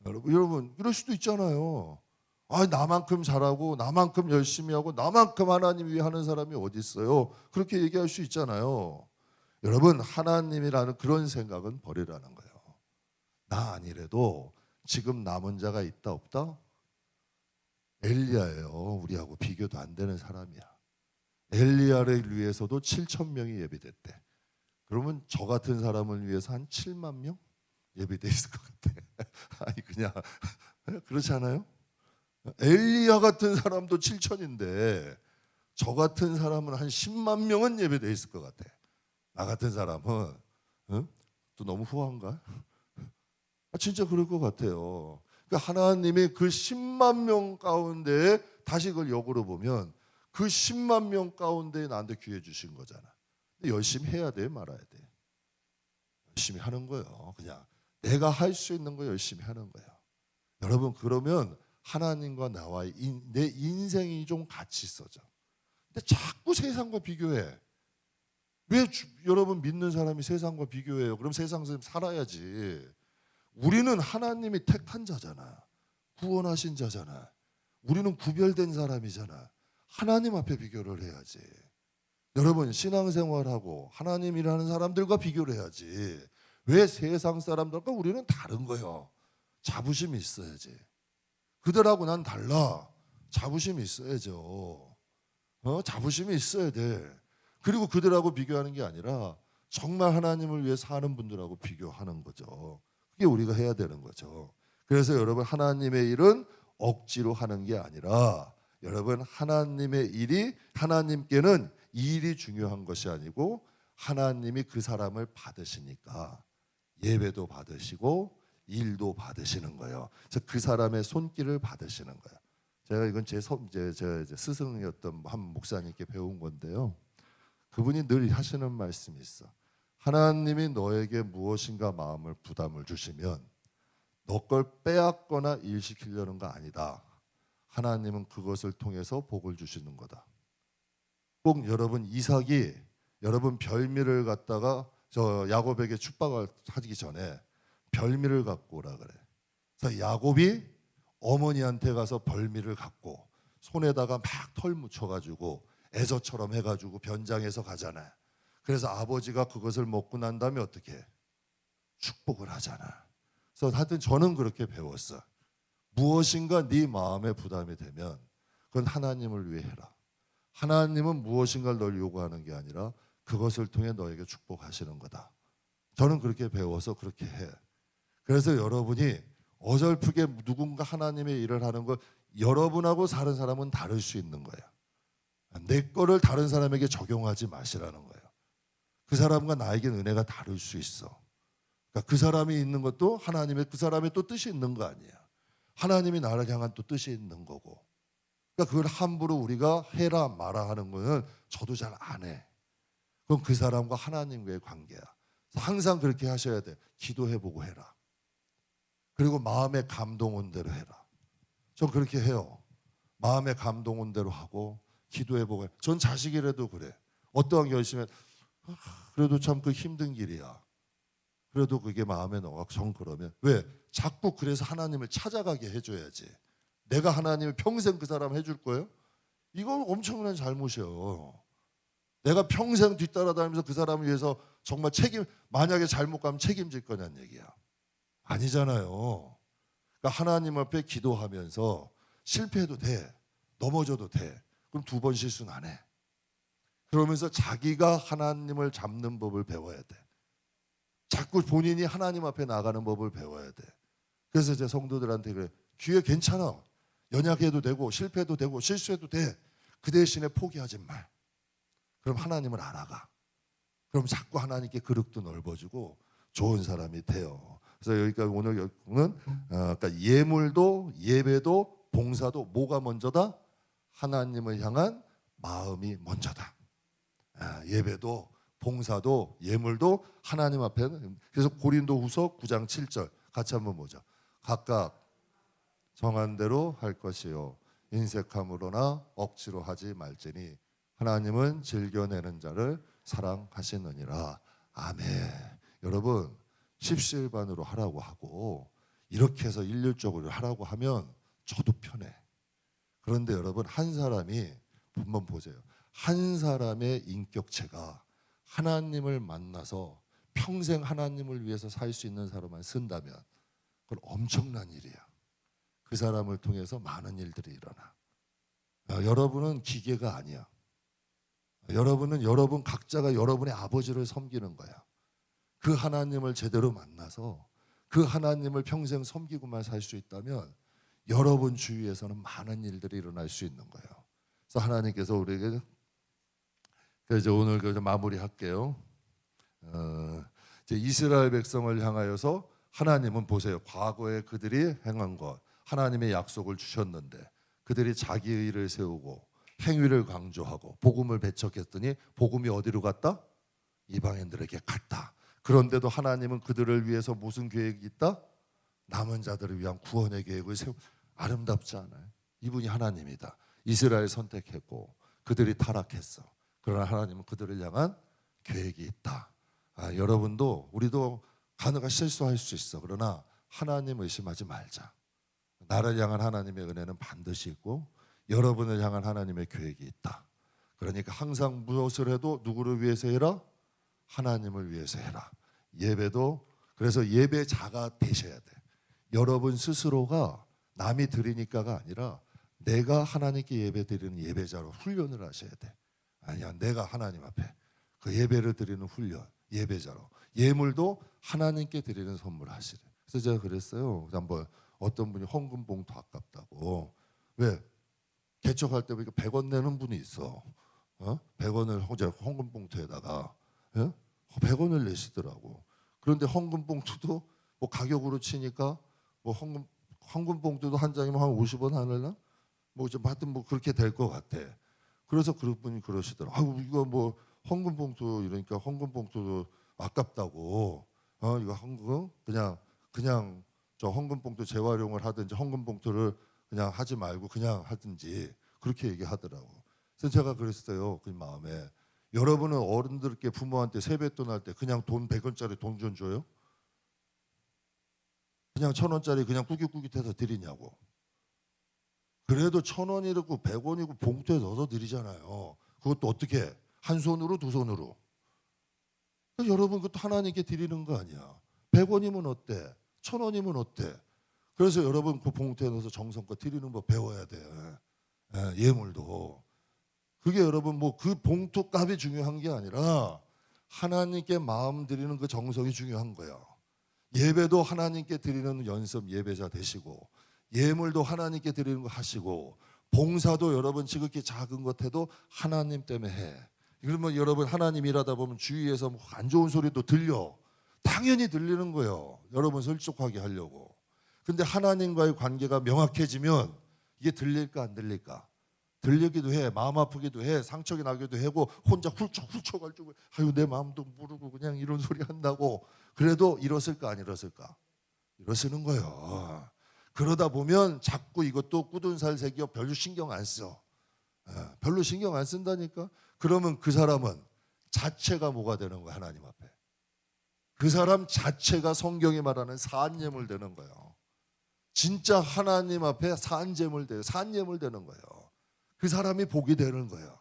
S1: 여러분 이럴 수도 있잖아요. 나만큼 잘하고 나만큼 열심히 하고 나만큼 하나님 위해 하는 사람이 어디 있어요? 그렇게 얘기할 수 있잖아요. 여러분 하나님이라는 그런 생각은 버리라는 거예요. 나 아니래도 지금 남은 자가 있다 없다? 엘리야예요. 우리하고 비교도 안 되는 사람이야. 엘리야를 위해서도 7천 명이 예비됐대. 그러면 저 같은 사람을 위해서 한 7만 명 예비돼 있을 것 같아. 아니 그냥 그렇지 않아요? 엘리야 같은 사람도 7천인데 저 같은 사람은 한 10만 명은 예비돼 있을 것 같아. 나 같은 사람은 또 너무 후한가? 진짜 그럴 것 같아요. 그러니까 하나님이 그 10만 명 가운데 다시 그걸 역으로 보면 그 10만 명 가운데 나한테 기회 주신 거잖아. 근데 열심히 해야 돼, 말아야 돼? 열심히 하는 거예요. 그냥 내가 할 수 있는 거 열심히 하는 거예요. 여러분 그러면 하나님과 나와의 내 인생이 좀 같이 있어져. 근데 자꾸 세상과 비교해. 왜 여러분 믿는 사람이 세상과 비교해요? 그럼 세상에서 살아야지. 우리는 하나님이 택한 자잖아. 구원하신 자잖아. 우리는 구별된 사람이잖아. 하나님 앞에 비교를 해야지. 여러분 신앙생활하고 하나님이라는 사람들과 비교를 해야지. 왜 세상 사람들과 우리는 다른 거예요. 자부심이 있어야지. 그들하고 난 달라. 자부심이 있어야죠. 자부심이 있어야 돼. 그리고 그들하고 비교하는 게 아니라 정말 하나님을 위해 사는 분들하고 비교하는 거죠. 그게 우리가 해야 되는 거죠. 그래서 여러분 하나님의 일은 억지로 하는 게 아니라, 여러분 하나님의 일이, 하나님께는 이 일이 중요한 것이 아니고 하나님이 그 사람을 받으시니까 예배도 받으시고 일도 받으시는 거예요. 그래서 그 사람의 손길을 받으시는 거예요. 제가 이건 제 스승이었던 한 목사님께 배운 건데요. 그분이 늘 하시는 말씀이 있어. 하나님이 너에게 무엇인가 마음을 부담을 주시면 너 걸 빼앗거나 일시키려는 거 아니다. 하나님은 그것을 통해서 복을 주시는 거다. 꼭 여러분 이삭이 여러분 별미를 갖다가 저 야곱에게 축복을 하기 전에 별미를 갖고 오라 그래. 그래서 야곱이 어머니한테 가서 별미를 갖고 손에다가 막 털 묻혀가지고 에서처럼 해가지고 변장해서 가잖아. 그래서 아버지가 그것을 먹고 난 다음에 어떻게 해? 축복을 하잖아. 그래서 하여튼 저는 그렇게 배웠어. 무엇인가 네 마음에 부담이 되면 그건 하나님을 위해 해라. 하나님은 무엇인가를 널 요구하는 게 아니라 그것을 통해 너에게 축복하시는 거다. 저는 그렇게 배워서 그렇게 해. 그래서 여러분이 어설프게 누군가 하나님의 일을 하는 걸 여러분하고 다른 사람은 다를 수 있는 거예요. 내 거를 다른 사람에게 적용하지 마시라는 거예요. 그 사람과 나에겐 은혜가 다를 수 있어. 그러니까 그 사람이 있는 것도 하나님의 그 사람의 또 뜻이 있는 거 아니야. 하나님이 나를 향한 또 뜻이 있는 거고. 그러니까 그걸 함부로 우리가 해라 마라 하는 거는 저도 잘 안 해. 그건 그 사람과 하나님과의 관계야. 그래서 항상 그렇게 하셔야 돼. 기도해보고 해라. 그리고 마음에 감동 온 대로 해라. 전 그렇게 해요. 마음에 감동 온 대로 하고 기도해보고 해. 전 자식이라도 그래. 어떠한 결심에 그래도 참 그 힘든 길이야. 그래도 그게 마음에 넣어. 전 그러면 왜? 자꾸 그래서 하나님을 찾아가게 해줘야지. 내가 하나님을 평생 그 사람 해줄 거예요? 이건 엄청난 잘못이에요. 내가 평생 뒤따라다니면서 그 사람을 위해서 정말 만약에 잘못 가면 책임질 거냐는 얘기야. 아니잖아요. 그러니까 하나님 앞에 기도하면서 실패해도 돼. 넘어져도 돼. 그럼 2번 실수는 안 해. 그러면서 자기가 하나님을 잡는 법을 배워야 돼. 자꾸 본인이 하나님 앞에 나가는 법을 배워야 돼. 그래서 제 성도들한테 그래. 기회 괜찮아. 연약해도 되고 실패해도 되고 실수해도 돼. 그 대신에 포기하지 말. 그럼 하나님을 알아가. 그럼 자꾸 하나님께 그릇도 넓어지고 좋은 사람이 돼요. 그래서 여기까지 오늘 그러니까 예물도 예배도 봉사도 뭐가 먼저다? 하나님을 향한 마음이 먼저다. 예배도 봉사도 예물도 하나님 앞에는. 그래서 고린도후서 9장 7절 같이 한번 보자. 각각 정한 대로 할 것이요 인색함으로나 억지로 하지 말지니 하나님은 즐겨내는 자를 사랑하시느니라. 아멘. 여러분 십시일반으로 하라고 하고 이렇게 해서 일률적으로 하라고 하면 저도 편해. 그런데 여러분 한 사람이 한번 보세요. 한 사람의 인격체가 하나님을 만나서 평생 하나님을 위해서 살 수 있는 사람만 쓴다면 그건 엄청난 일이야. 그 사람을 통해서 많은 일들이 일어나. 여러분은 기계가 아니야. 여러분은 여러분 각자가 여러분의 아버지를 섬기는 거야. 그 하나님을 제대로 만나서 그 하나님을 평생 섬기고만 살 수 있다면 여러분 주위에서는 많은 일들이 일어날 수 있는 거예요. 그래서 하나님께서 우리에게 이제 오늘 마무리할게요. 이제 이스라엘 백성을 향하여서 하나님은 보세요. 과거에 그들이 행한 것, 하나님의 약속을 주셨는데 그들이 자기 의를 세우고 행위를 강조하고 복음을 배척했더니 복음이 어디로 갔다? 이방인들에게 갔다. 그런데도 하나님은 그들을 위해서 무슨 계획이 있다? 남은 자들을 위한 구원의 계획을 세우. 아름답지 않아요? 이분이 하나님이다. 이스라엘 선택했고 그들이 타락했어. 그러나 하나님은 그들을 향한 계획이 있다. 여러분도 우리도 가능한 실수할 수 있어. 그러나 하나님 의심하지 말자. 나를 향한 하나님의 은혜는 반드시 있고 여러분을 향한 하나님의 계획이 있다. 그러니까 항상 무엇을 해도 누구를 위해서 해라? 하나님을 위해서 해라. 예배도 그래서 예배자가 되셔야 돼. 여러분 스스로가 남이 드리니까가 아니라 내가 하나님께 예배 드리는 예배자로 훈련을 하셔야 돼. 아니야, 내가 하나님 앞에 그 예배를 드리는 훈련, 예배자로. 예물도 하나님께 드리는 선물 하시래. 그래서 제가 그랬어요. 한번 어떤 분이 헌금 봉투 아깝다고. 왜? 개척할 때 보니까 100원 내는 분이 있어. 100원을 헌금 봉투에다가 100원을 내시더라고. 그런데 헌금 봉투도 뭐 가격으로 치니까 뭐 황금 봉투도 한 장이면 한 50원 하려나? 뭐 좀 하여튼 뭐 그렇게 될 것 같아. 그래서 그분이 그러시더라고. 아유 이거 뭐 황금 봉투 이러니까 황금 봉투도 아깝다고. 이거 황금 그냥 저 황금 봉투 재활용을 하든지 황금 봉투를 그냥 하지 말고 그냥 하든지 그렇게 얘기하더라고. 그래서 제가 그랬어요. 그 마음에 여러분은 어른들께 부모한테 세뱃돈 할 때 그냥 돈 100원짜리 돈 좀 줘요? 그냥 1,000원짜리 그냥 꾸깃꾸깃해서 드리냐고. 그래도 1,000원이고 100원이고 봉투에 넣어서 드리잖아요. 그것도 어떻게? 한 손으로 두 손으로. 그러니까 여러분 그것도 하나님께 드리는 거 아니야. 100원이면 어때? 1,000원이면 어때? 그래서 여러분 그 봉투에 넣어서 정성껏 드리는 법 배워야 돼. 예물도. 그게 여러분 뭐 그 봉투 값이 중요한 게 아니라 하나님께 마음 드리는 그 정성이 중요한 거야. 예배도 하나님께 드리는 연습 예배자 되시고 예물도 하나님께 드리는 거 하시고 봉사도 여러분 지극히 작은 것 해도 하나님 때문에 해. 그러면 여러분 하나님 일하다 보면 주위에서 뭐 안 좋은 소리도 들려. 당연히 들리는 거예요. 여러분 설득하게 하려고. 근데 하나님과의 관계가 명확해지면 이게 들릴까 안 들릴까? 들리기도 해. 마음 아프기도 해. 상처가 나기도 하고 혼자 훌쩍훌쩍가지고 아유 내 마음도 모르고 그냥 이런 소리 한다고. 그래도 이뤘을까 안 이뤘을까? 이러시는 거예요. 그러다 보면 자꾸 이것도 굳은 살 새겨 별로 신경 안 써. 별로 신경 안 쓴다니까. 그러면 그 사람은 자체가 뭐가 되는 거야 하나님 앞에. 그 사람 자체가 성경이 말하는 산예물 되는 거예요. 진짜 하나님 앞에 산재물 돼요. 산예물 되는 거예요. 그 사람이 복이 되는 거예요.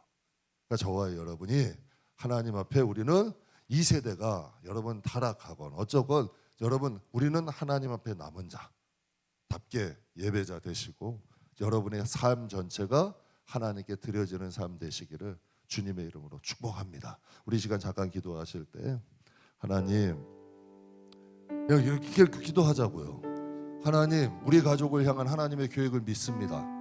S1: 그러니까 저와 여러분이 하나님 앞에 우리는 이 세대가 여러분 타락하건 어쩌건 여러분 우리는 하나님 앞에 남은 자답게 예배자 되시고 여러분의 삶 전체가 하나님께 드려지는 삶 되시기를 주님의 이름으로 축복합니다. 우리 시간 잠깐 기도하실 때 하나님 이렇게 기도하자고요. 하나님 우리 가족을 향한 하나님의 계획을 믿습니다.